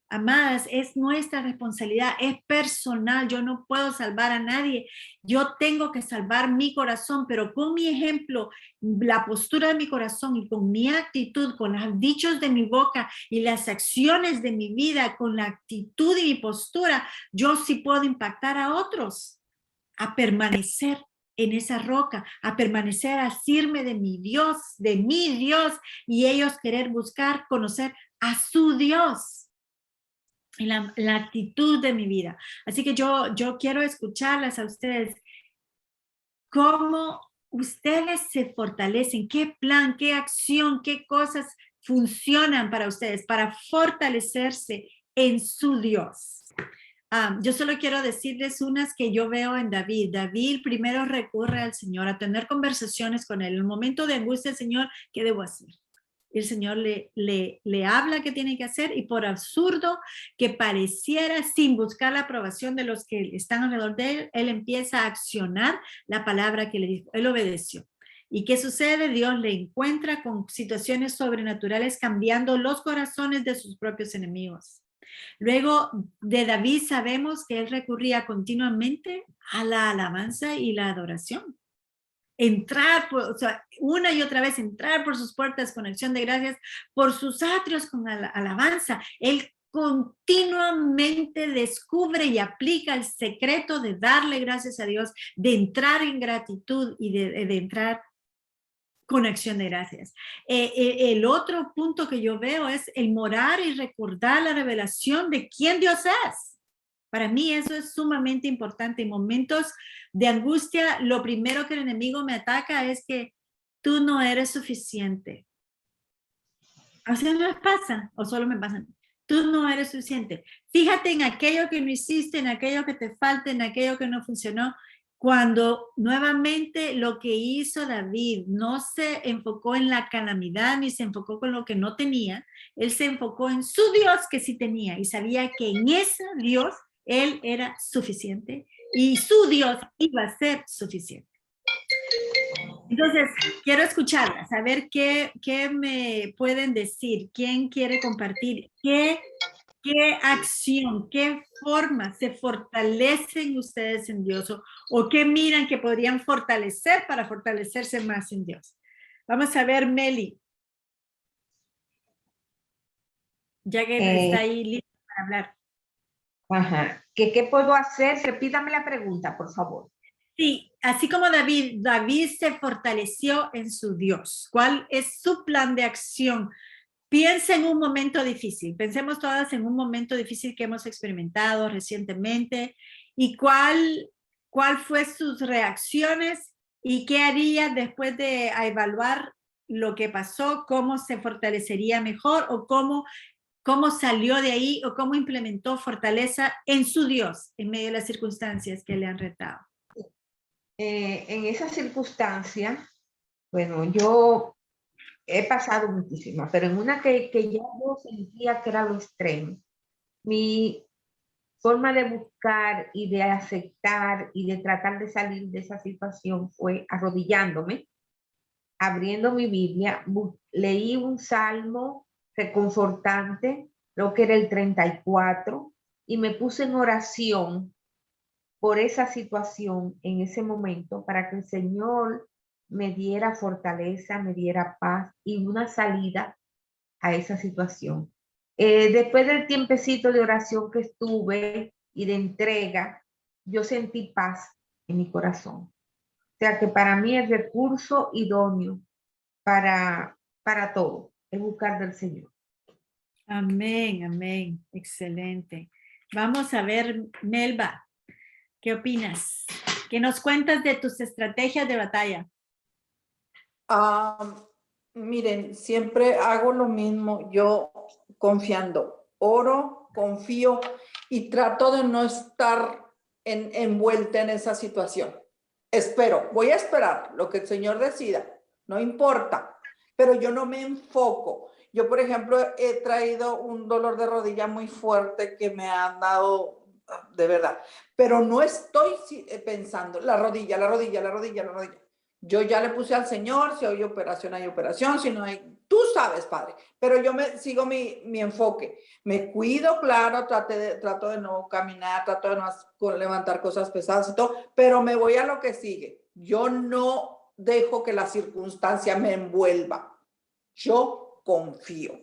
Amadas, es nuestra responsabilidad, es personal. Yo no puedo salvar a nadie. Yo tengo que salvar mi corazón, pero con mi ejemplo, la postura de mi corazón y con mi actitud, con los dichos de mi boca y las acciones de mi vida, con la actitud y mi postura, yo sí puedo impactar a otros a permanecer en esa roca, a permanecer, a asirme de mi Dios, y ellos querer buscar, conocer a su Dios. En la actitud de mi vida. Así que yo quiero escucharlas a ustedes. ¿Cómo ustedes se fortalecen? ¿Qué plan, qué acción, qué cosas funcionan para ustedes para fortalecerse en su Dios? Yo solo quiero decirles unas que yo veo en David. David primero recurre al Señor a tener conversaciones con él. En el momento de angustia, el Señor, ¿qué debo hacer? El Señor le habla qué tiene que hacer, y por absurdo que pareciera, sin buscar la aprobación de los que están alrededor de él, él empieza a accionar la palabra que le dijo. Él obedeció. ¿Y qué sucede? Dios le encuentra con situaciones sobrenaturales, cambiando los corazones de sus propios enemigos. Luego de David sabemos que él recurría continuamente a la alabanza y la adoración. Entrar, o sea, una y otra vez entrar por sus puertas con acción de gracias, por sus atrios con alabanza. Él continuamente descubre y aplica el secreto de darle gracias a Dios, de entrar en gratitud y de entrar con acción de gracias. El otro punto que yo veo es el morar y recordar la revelación de quién Dios es. Para mí eso es sumamente importante. En momentos de angustia, lo primero que el enemigo me ataca es que tú no eres suficiente. ¿Así no les pasa? ¿O solo me pasa? Tú no eres suficiente. Fíjate en aquello que no hiciste, en aquello que te falta, en aquello que no funcionó. Cuando nuevamente lo que hizo David no se enfocó en la calamidad ni se enfocó con lo que no tenía, él se enfocó en su Dios que sí tenía y sabía que en ese Dios él era suficiente y su Dios iba a ser suficiente. Entonces, quiero escucharlas, a ver qué me pueden decir, quién quiere compartir, qué acción, qué forma se fortalecen ustedes en Dios o qué miran que podrían fortalecer para fortalecerse más en Dios. Vamos a ver, Meli. Ya que está ahí lista para hablar. Ajá. ¿Qué puedo hacer? Repítame la pregunta, por favor. Sí, así como David se fortaleció en su Dios. ¿Cuál es su plan de acción? Piensa en un momento difícil. Pensemos todas en un momento difícil que hemos experimentado recientemente y cuál fue sus reacciones y qué haría después de evaluar lo que pasó, cómo se fortalecería mejor o cómo salió de ahí o cómo implementó fortaleza en su Dios en medio de las circunstancias que le han retado. En esa circunstancia, bueno, yo he pasado muchísimas, pero en una que ya yo sentía que era lo extremo, mi forma de buscar y de aceptar y de tratar de salir de esa situación fue arrodillándome, abriendo mi Biblia, leí un salmo reconfortante, lo que era el 34, y me puse en oración por esa situación en ese momento para que el Señor me diera fortaleza, me diera paz y una salida a esa situación. Después del tiempecito de oración que estuve y de entrega, yo sentí paz en mi corazón. O sea que para mí el recurso idóneo para todo es buscar del Señor. Amén, amén. Excelente. Vamos a ver, Melba, ¿qué opinas? ¿Qué nos cuentas de tus estrategias de batalla? Miren, siempre hago lo mismo, yo confiando, oro, confío y trato de no estar envuelta en esa situación. Voy a esperar lo que el Señor decida, no importa, pero yo no me enfoco. Yo, por ejemplo, he traído un dolor de rodilla muy fuerte que me han dado, de verdad, pero no estoy pensando la rodilla. Yo ya le puse al Señor, si hay operación, si no hay, tú sabes, Padre, pero yo sigo mi enfoque. Me cuido, claro, trato de no caminar, trato de no levantar cosas pesadas y todo, pero me voy a lo que sigue. Yo no dejo que la circunstancia me envuelva. Yo confío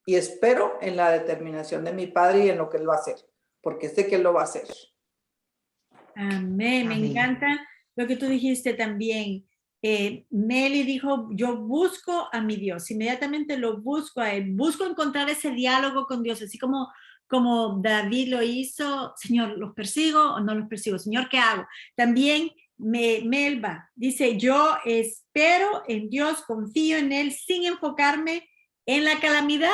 y espero en la determinación de mi Padre y en lo que Él va a hacer, porque sé que Él lo va a hacer. Amén. Me encanta lo que tú dijiste también. Meli dijo, yo busco a mi Dios, inmediatamente lo busco a él, busco encontrar ese diálogo con Dios, así como David lo hizo. Señor, ¿los persigo o no los persigo? Señor, ¿qué hago? También Melba dice, yo espero en Dios, confío en él sin enfocarme en la calamidad,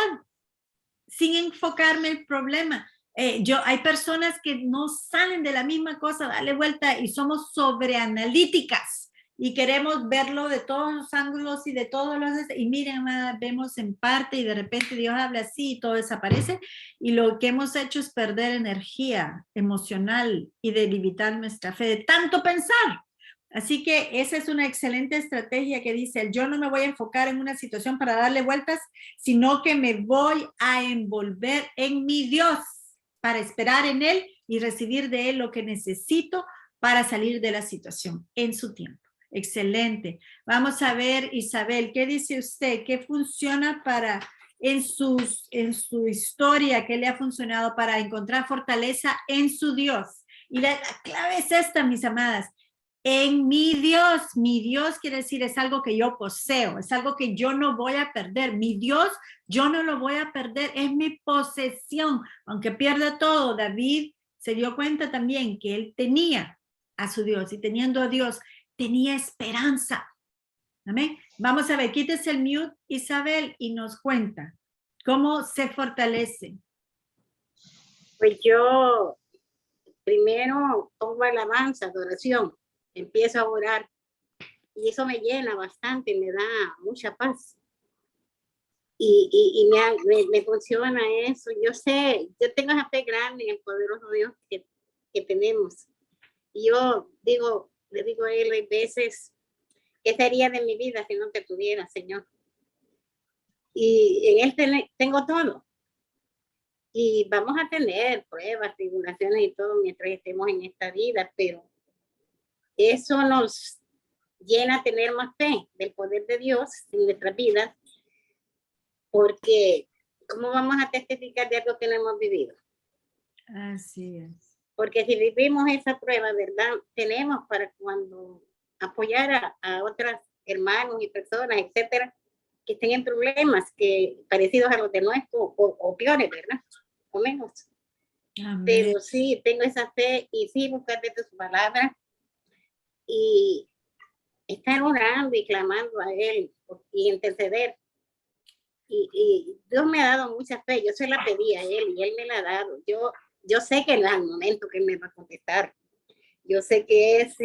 sin enfocarme en el problema. Hay personas que no salen de la misma cosa, dale vuelta, y somos sobreanalíticas y queremos verlo de todos los ángulos y de todos los... Y miren, amada, vemos en parte y de repente Dios habla así y todo desaparece. Y lo que hemos hecho es perder energía emocional y debilitar nuestra fe de tanto pensar. Así que esa es una excelente estrategia que dice, yo no me voy a enfocar en una situación para darle vueltas, sino que me voy a envolver en mi Dios para esperar en Él y recibir de Él lo que necesito para salir de la situación en su tiempo. Excelente. Vamos a ver, Isabel, ¿qué dice usted? ¿Qué funciona en su historia? ¿Qué le ha funcionado para encontrar fortaleza en su Dios? Y la clave es esta, mis amadas. En mi Dios quiere decir es algo que yo poseo, es algo que yo no voy a perder. Mi Dios, yo no lo voy a perder, es mi posesión. Aunque pierda todo, David se dio cuenta también que él tenía a su Dios y teniendo a Dios, tenía esperanza. Amén. Vamos a ver, quítese el mute, Isabel, y nos cuenta cómo se fortalece. Pues yo primero pongo alabanza, adoración, empiezo a orar y eso me llena bastante, me da mucha paz. Y me funciona eso. Yo sé, yo tengo esa fe grande en el poderoso Dios que tenemos. Y yo le digo a él a veces, ¿qué sería de mi vida si no te tuviera, Señor? Y en él tengo todo. Y vamos a tener pruebas, tribulaciones y todo mientras estemos en esta vida, pero eso nos llena a tener más fe del poder de Dios en nuestras vidas, porque ¿cómo vamos a testificar de algo que no hemos vivido? Así es. Porque si vivimos esa prueba, ¿verdad? Tenemos para cuando apoyar a otros hermanos y personas, etcétera, que estén en problemas parecidos a los de nuestro o peores, ¿verdad? O menos. Amén. Pero sí, tengo esa fe y sí buscar de sus palabras y estar orando y clamando a Él y interceder. Y Dios me ha dado mucha fe. Yo se la pedí a Él y Él me la ha dado. Yo sé que en el momento que Él me va a contestar, yo sé que es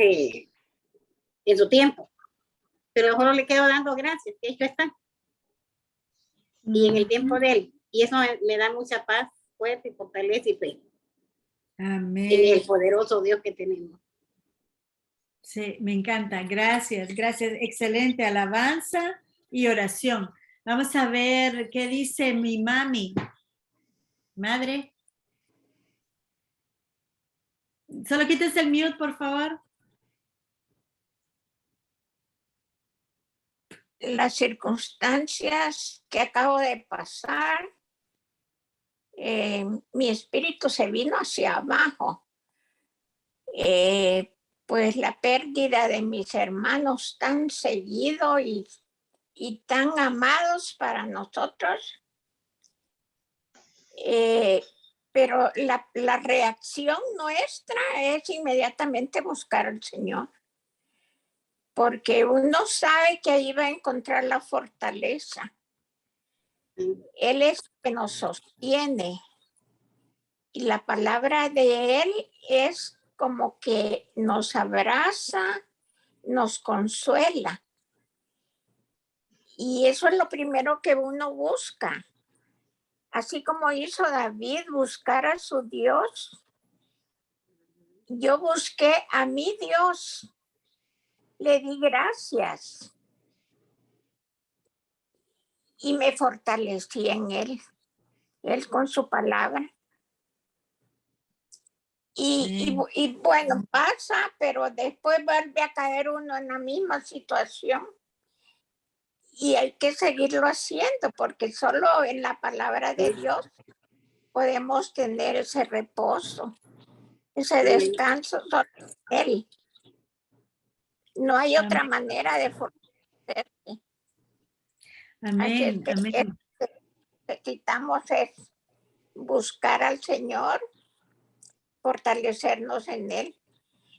en su tiempo, pero solo le quedo dando gracias, que hecho está. Y en el tiempo de Él. Y eso me da mucha paz, fuerza y fortaleza y fe. Amén. En el poderoso Dios que tenemos. Sí, me encanta. Gracias, gracias. Excelente alabanza y oración. Vamos a ver qué dice mi mami. Madre. Solo quites el mute, por favor. Las circunstancias que acabo de pasar, mi espíritu se vino hacia abajo. Pues la pérdida de mis hermanos tan seguido y tan amados para nosotros. Pero la reacción nuestra es inmediatamente buscar al Señor. Porque uno sabe que ahí va a encontrar la fortaleza. Él es el que nos sostiene. Y la palabra de Él es como que nos abraza, nos consuela. Y eso es lo primero que uno busca. Así como hizo David buscar a su Dios, yo busqué a mi Dios. le di gracias y me fortalecí en él con su palabra. Y bueno, pasa, pero después vuelve a caer uno en la misma situación. Y hay que seguirlo haciendo, porque solo en la palabra de Dios podemos tener ese reposo, ese descanso solo en Él. No hay otra manera de fortalecerse. Así es Amén, que amén. necesitamos es buscar al Señor, fortalecernos en Él.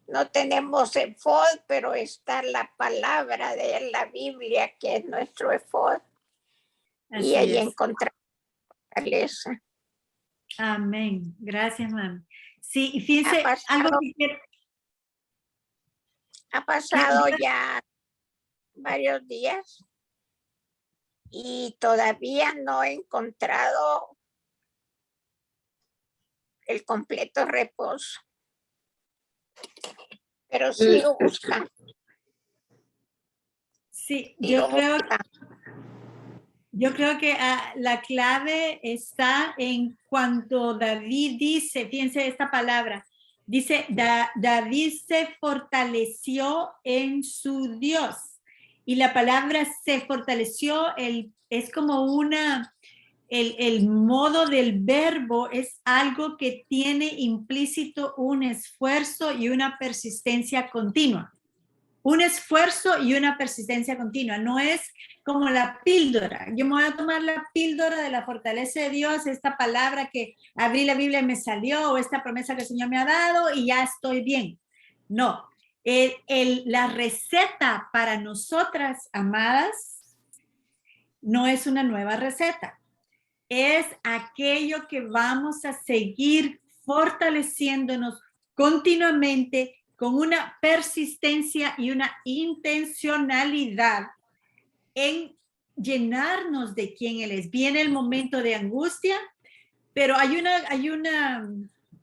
No tenemos efod, pero está la palabra de Él, la Biblia, que es nuestro efod. Así Y ahí es. encontramos fortaleza. Amén. Gracias, mami. Sí, y fíjense, Ha algo pasado- que quiero... Ha pasado ya varios días y todavía no he encontrado el completo reposo, pero sigo buscando. Sí, Sigo yo creo que la clave está en cuando David dice, fíjense esta palabra, dice, David se fortaleció en su Dios. Y la palabra se fortaleció, es como el modo del verbo es algo que tiene implícito un esfuerzo y una persistencia continua. Un esfuerzo y una persistencia continua. No es como la píldora. Yo me voy a tomar la píldora de la fortaleza de Dios, esta palabra que abrí la Biblia y me salió, o esta promesa que el Señor me ha dado y ya estoy bien. No. La receta para nosotras, amadas, no es una nueva receta. Es aquello que vamos a seguir fortaleciéndonos continuamente con una persistencia y una intencionalidad en llenarnos de quien Él es. Viene el momento de angustia, pero hay una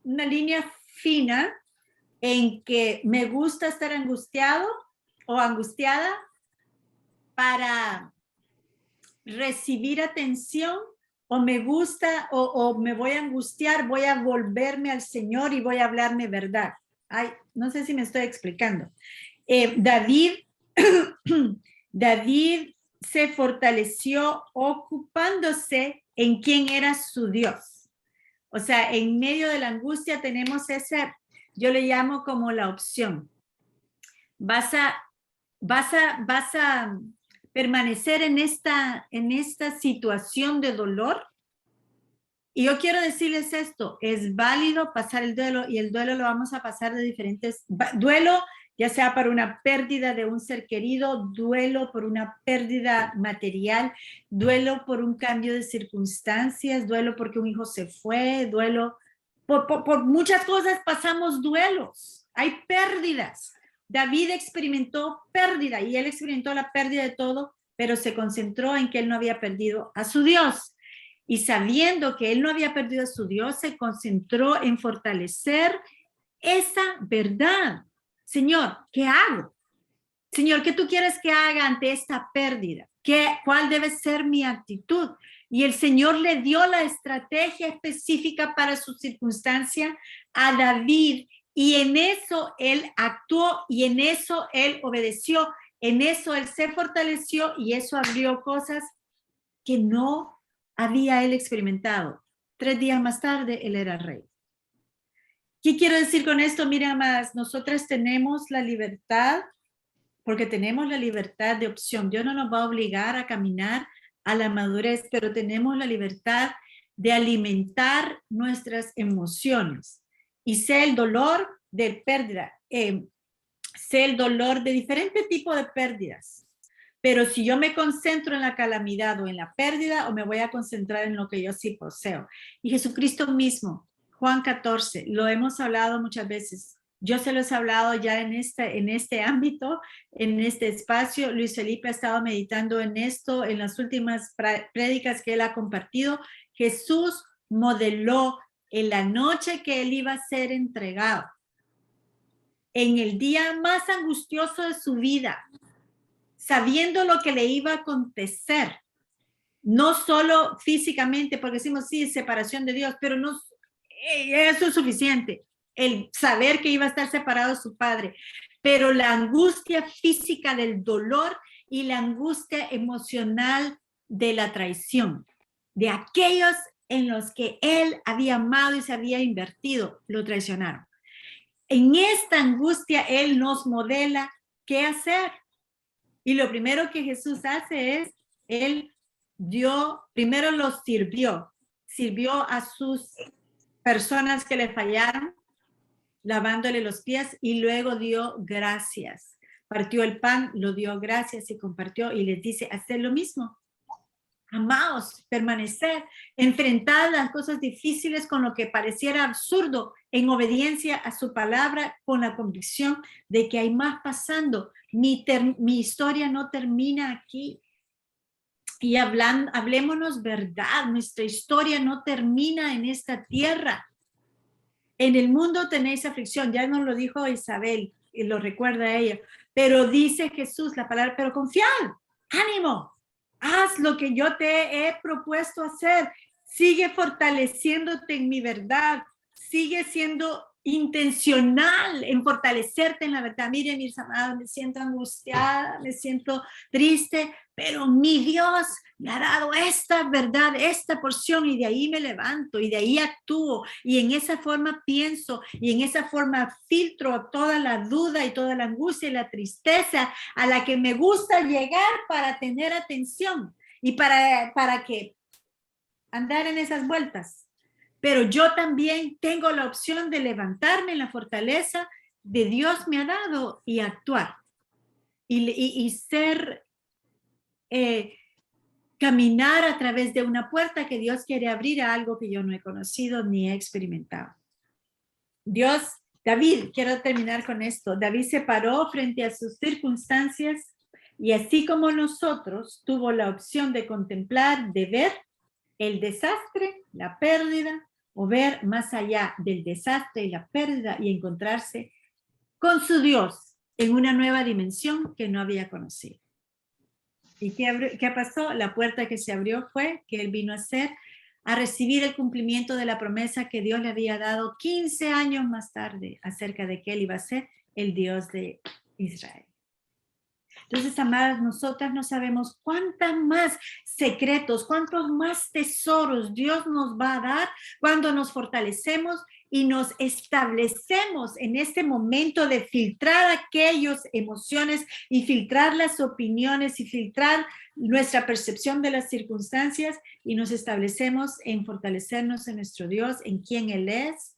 línea fina en que me gusta estar angustiado o angustiada para recibir atención, o me gusta o me voy a angustiar, voy a volverme al Señor y voy a hablarme verdad. Ay, no sé si me estoy explicando. David se fortaleció ocupándose en quién era su Dios. O sea, en medio de la angustia tenemos esa, yo le llamo como la opción. Vas a permanecer en esta situación de dolor. Y yo quiero decirles esto, es válido pasar el duelo, y el duelo lo vamos a pasar de diferentes, duelo ya sea por una pérdida de un ser querido, duelo por una pérdida material, duelo por un cambio de circunstancias, duelo porque un hijo se fue, duelo, por muchas cosas pasamos duelos, hay pérdidas. David experimentó pérdida y él experimentó la pérdida de todo, pero se concentró en que él no había perdido a su Dios. Y sabiendo que él no había perdido a su Dios, se concentró en fortalecer esa verdad. Señor, ¿qué hago? Señor, ¿qué tú quieres que haga ante esta pérdida? ¿Cuál debe ser mi actitud? Y el Señor le dio la estrategia específica para su circunstancia a David, y en eso él actuó y en eso él obedeció, en eso él se fortaleció y eso abrió cosas que no había él experimentado. 3 días más tarde él era rey. ¿Qué quiero decir con esto? Mira, más nosotras tenemos la libertad, porque tenemos la libertad de opción. Dios no nos va a obligar a caminar a la madurez, pero tenemos la libertad de alimentar nuestras emociones. Y sé el dolor de pérdida, sé el dolor de diferentes tipos de pérdidas. Pero si yo me concentro en la calamidad o en la pérdida, o me voy a concentrar en lo que yo sí poseo. Y Jesucristo mismo, Juan 14, lo hemos hablado muchas veces. Yo se los he hablado ya en este ámbito, en este espacio. Luis Felipe ha estado meditando en esto en las últimas prédicas que él ha compartido. Jesús modeló en la noche que él iba a ser entregado. en el día más angustioso de su vida, sabiendo lo que le iba a acontecer, no solo físicamente, porque decimos, sí, separación de Dios, pero no, eso es suficiente, el saber que iba a estar separado de su padre, pero la angustia física del dolor y la angustia emocional de la traición, de aquellos en los que él había amado y se había invertido, lo traicionaron. En esta angustia, él nos modela qué hacer. Y lo primero que Jesús hace es, él primero los sirvió a sus personas que le fallaron, lavándole los pies, y luego dio gracias. Partió el pan, lo dio gracias y compartió, y les dice, haced lo mismo. Amaos, permanecer, enfrentar las cosas difíciles con lo que pareciera absurdo, en obediencia a su palabra, con la convicción de que hay más pasando. Mi historia no termina aquí. Y hablémonos verdad, nuestra historia no termina en esta tierra. En el mundo tenéis aflicción, ya nos lo dijo Isabel, y lo recuerda ella, pero dice Jesús, la palabra, pero confiad, ánimo, haz lo que yo te he propuesto hacer, sigue fortaleciéndote en mi verdad, sigue siendo intencional en fortalecerte en la verdad. Miren, mis amados, me siento angustiada, me siento triste, pero mi Dios me ha dado esta verdad, esta porción, y de ahí me levanto, y de ahí actúo, y en esa forma pienso, y en esa forma filtro toda la duda y toda la angustia y la tristeza a la que me gusta llegar para tener atención y para que andar en esas vueltas. Pero yo también tengo la opción de levantarme en la fortaleza de Dios me ha dado y actuar y ser, caminar a través de una puerta que Dios quiere abrir a algo que yo no he conocido ni he experimentado. David, quiero terminar con esto. David se paró frente a sus circunstancias y así como nosotros tuvo la opción de contemplar, de ver el desastre, la pérdida, o ver más allá del desastre y la pérdida y encontrarse con su Dios en una nueva dimensión que no había conocido. ¿Y qué pasó? La puerta que se abrió fue que él vino a recibir el cumplimiento de la promesa que Dios le había dado 15 años más tarde acerca de que él iba a ser el Dios de Israel. Entonces, amadas, nosotras no sabemos cuántos más secretos, cuántos más tesoros Dios nos va a dar cuando nos fortalecemos y nos establecemos en este momento de filtrar aquellas emociones y filtrar las opiniones y filtrar nuestra percepción de las circunstancias y nos establecemos en fortalecernos en nuestro Dios, en quién Él es,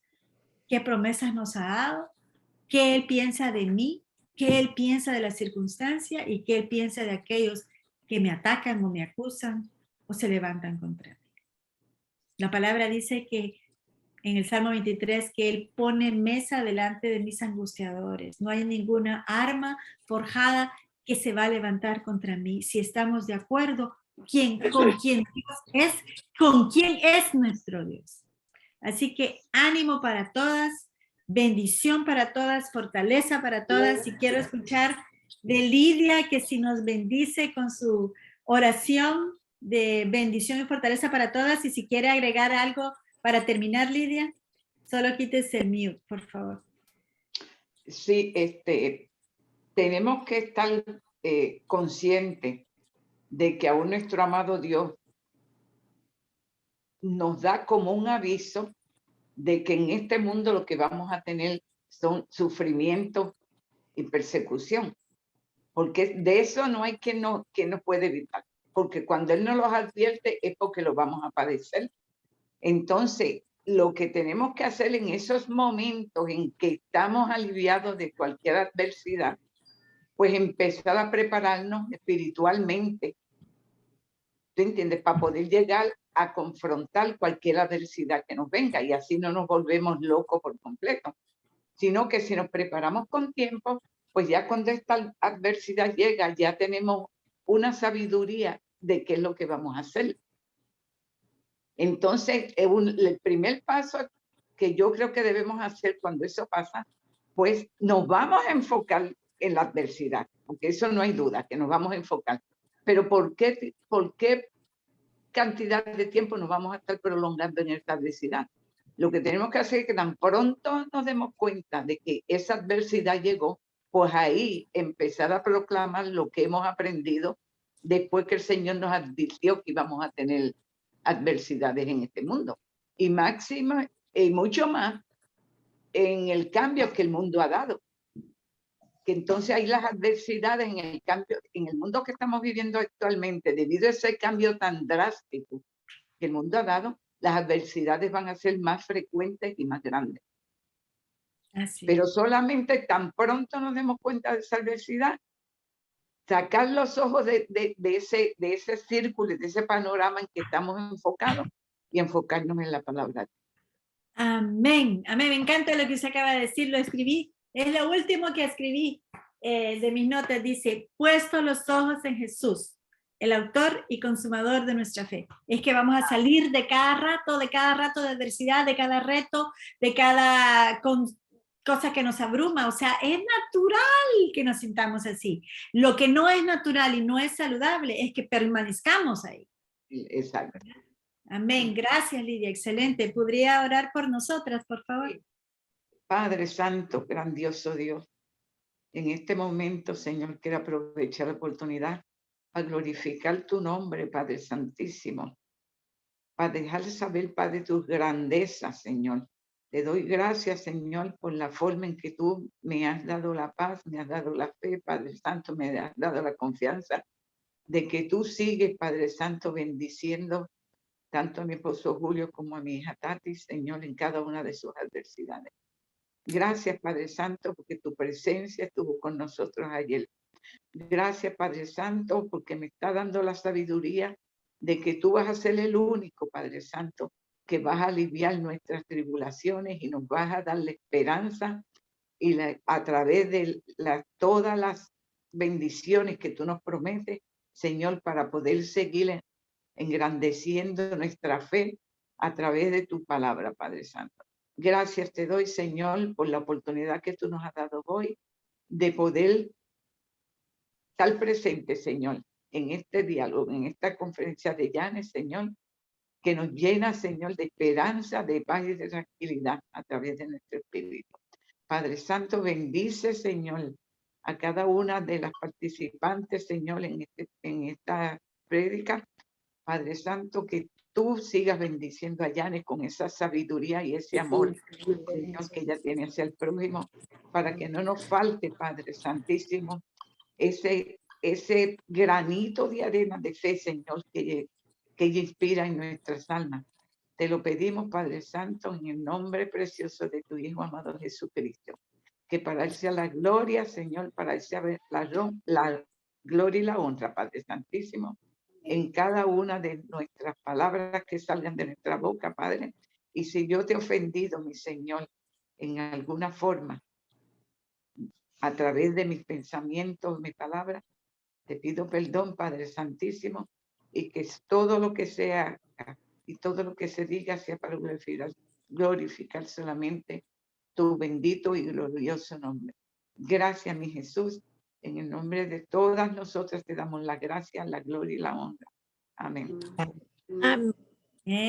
qué promesas nos ha dado, qué Él piensa de mí, qué Él piensa de la circunstancia y qué Él piensa de aquellos que me atacan o me acusan o se levantan contra mí. La palabra dice que en el Salmo 23 que Él pone mesa delante de mis angustiadores. No hay ninguna arma forjada que se va a levantar contra mí. Si estamos de acuerdo, con quién es nuestro Dios. Así que ánimo para todas, bendición para todas, fortaleza para todas. Y quiero escuchar de Lidia que si nos bendice con su oración de bendición y fortaleza para todas. Y si quiere agregar algo para terminar, Lidia, solo quítese el mute, por favor. Sí, tenemos que estar conscientes de que aún nuestro amado Dios nos da como un aviso de que en este mundo lo que vamos a tener son sufrimiento y persecución, porque de eso no hay quien no puede evitar, porque cuando Él nos los advierte es porque lo vamos a padecer. Entonces, lo que tenemos que hacer en esos momentos en que estamos aliviados de cualquier adversidad, pues empezar a prepararnos espiritualmente, ¿tú entiendes? Para poder llegar a confrontar cualquier adversidad que nos venga y así no nos volvemos locos por completo, sino que si nos preparamos con tiempo, pues ya cuando esta adversidad llega, ya tenemos una sabiduría de qué es lo que vamos a hacer. Entonces, el primer paso que yo creo que debemos hacer cuando eso pasa pues nos vamos a enfocar en la adversidad, porque eso no hay duda, que nos vamos a enfocar. Pero ¿por qué cantidad de tiempo nos vamos a estar prolongando en esta adversidad? Lo que tenemos que hacer es que tan pronto nos demos cuenta de que esa adversidad llegó, pues ahí empezar a proclamar lo que hemos aprendido después que el Señor nos advirtió que íbamos a tener adversidades en este mundo. Y máxima y mucho más en el cambio que el mundo ha dado. Que entonces hay las adversidades en el cambio, en el mundo que estamos viviendo actualmente, debido a ese cambio tan drástico que el mundo ha dado, las adversidades van a ser más frecuentes y más grandes. Así. Pero solamente tan pronto nos demos cuenta de esa adversidad, sacar los ojos de ese círculo, de ese panorama en que estamos enfocados y enfocarnos en la palabra. Amén, amén. Me encanta lo que usted acaba de decir, lo escribí. Es lo último que escribí de mis notas. Dice, puesto los ojos en Jesús, el autor y consumador de nuestra fe. Es que vamos a salir de cada rato de adversidad, de cada reto, de cada cosa que nos abruma. O sea, es natural que nos sintamos así. Lo que no es natural y no es saludable es que permanezcamos ahí. Exacto. Amén. Gracias, Lidia. Excelente. ¿Podría orar por nosotras, por favor? Padre Santo, grandioso Dios, en este momento, Señor, quiero aprovechar la oportunidad a glorificar tu nombre, Padre Santísimo, para dejar saber, Padre, tus grandezas, Señor. Te doy gracias, Señor, por la forma en que tú me has dado la paz, me has dado la fe, Padre Santo, me has dado la confianza de que tú sigues, Padre Santo, bendiciendo tanto a mi esposo Julio como a mi hija Tati, Señor, en cada una de sus adversidades. Gracias, Padre Santo, porque tu presencia estuvo con nosotros ayer. Gracias, Padre Santo, porque me está dando la sabiduría de que tú vas a ser el único, Padre Santo, que vas a aliviar nuestras tribulaciones y nos vas a dar la esperanza y a través de todas las bendiciones que tú nos prometes, Señor, para poder seguir engrandeciendo nuestra fe a través de tu palabra, Padre Santo. Gracias te doy, Señor, por la oportunidad que tú nos has dado hoy de poder estar presente, Señor, en este diálogo, en esta conferencia de Llanes, Señor, que nos llena, Señor, de esperanza, de paz y de tranquilidad a través de nuestro espíritu. Padre Santo, bendice, Señor, a cada una de las participantes, Señor, en esta prédica. Padre Santo, que tú sigas bendiciendo a Llanes con esa sabiduría y ese amor, Señor, que ella tiene hacia el prójimo, para que no nos falte, Padre Santísimo, ese granito de arena de fe, Señor, que ella inspira en nuestras almas. Te lo pedimos, Padre Santo, en el nombre precioso de tu Hijo amado Jesucristo, que para él sea la gloria, Señor, para él sea la gloria y la honra, Padre Santísimo, en cada una de nuestras palabras que salgan de nuestra boca, Padre. Y si yo te he ofendido, mi Señor, en alguna forma, a través de mis pensamientos, mis palabras, te pido perdón, Padre Santísimo, y que todo lo que sea y todo lo que se diga sea para glorificar solamente tu bendito y glorioso nombre. Gracias, mi Jesús. En el nombre de todas nosotras te damos la gracia, la gloria y la honra. Amén. Amén.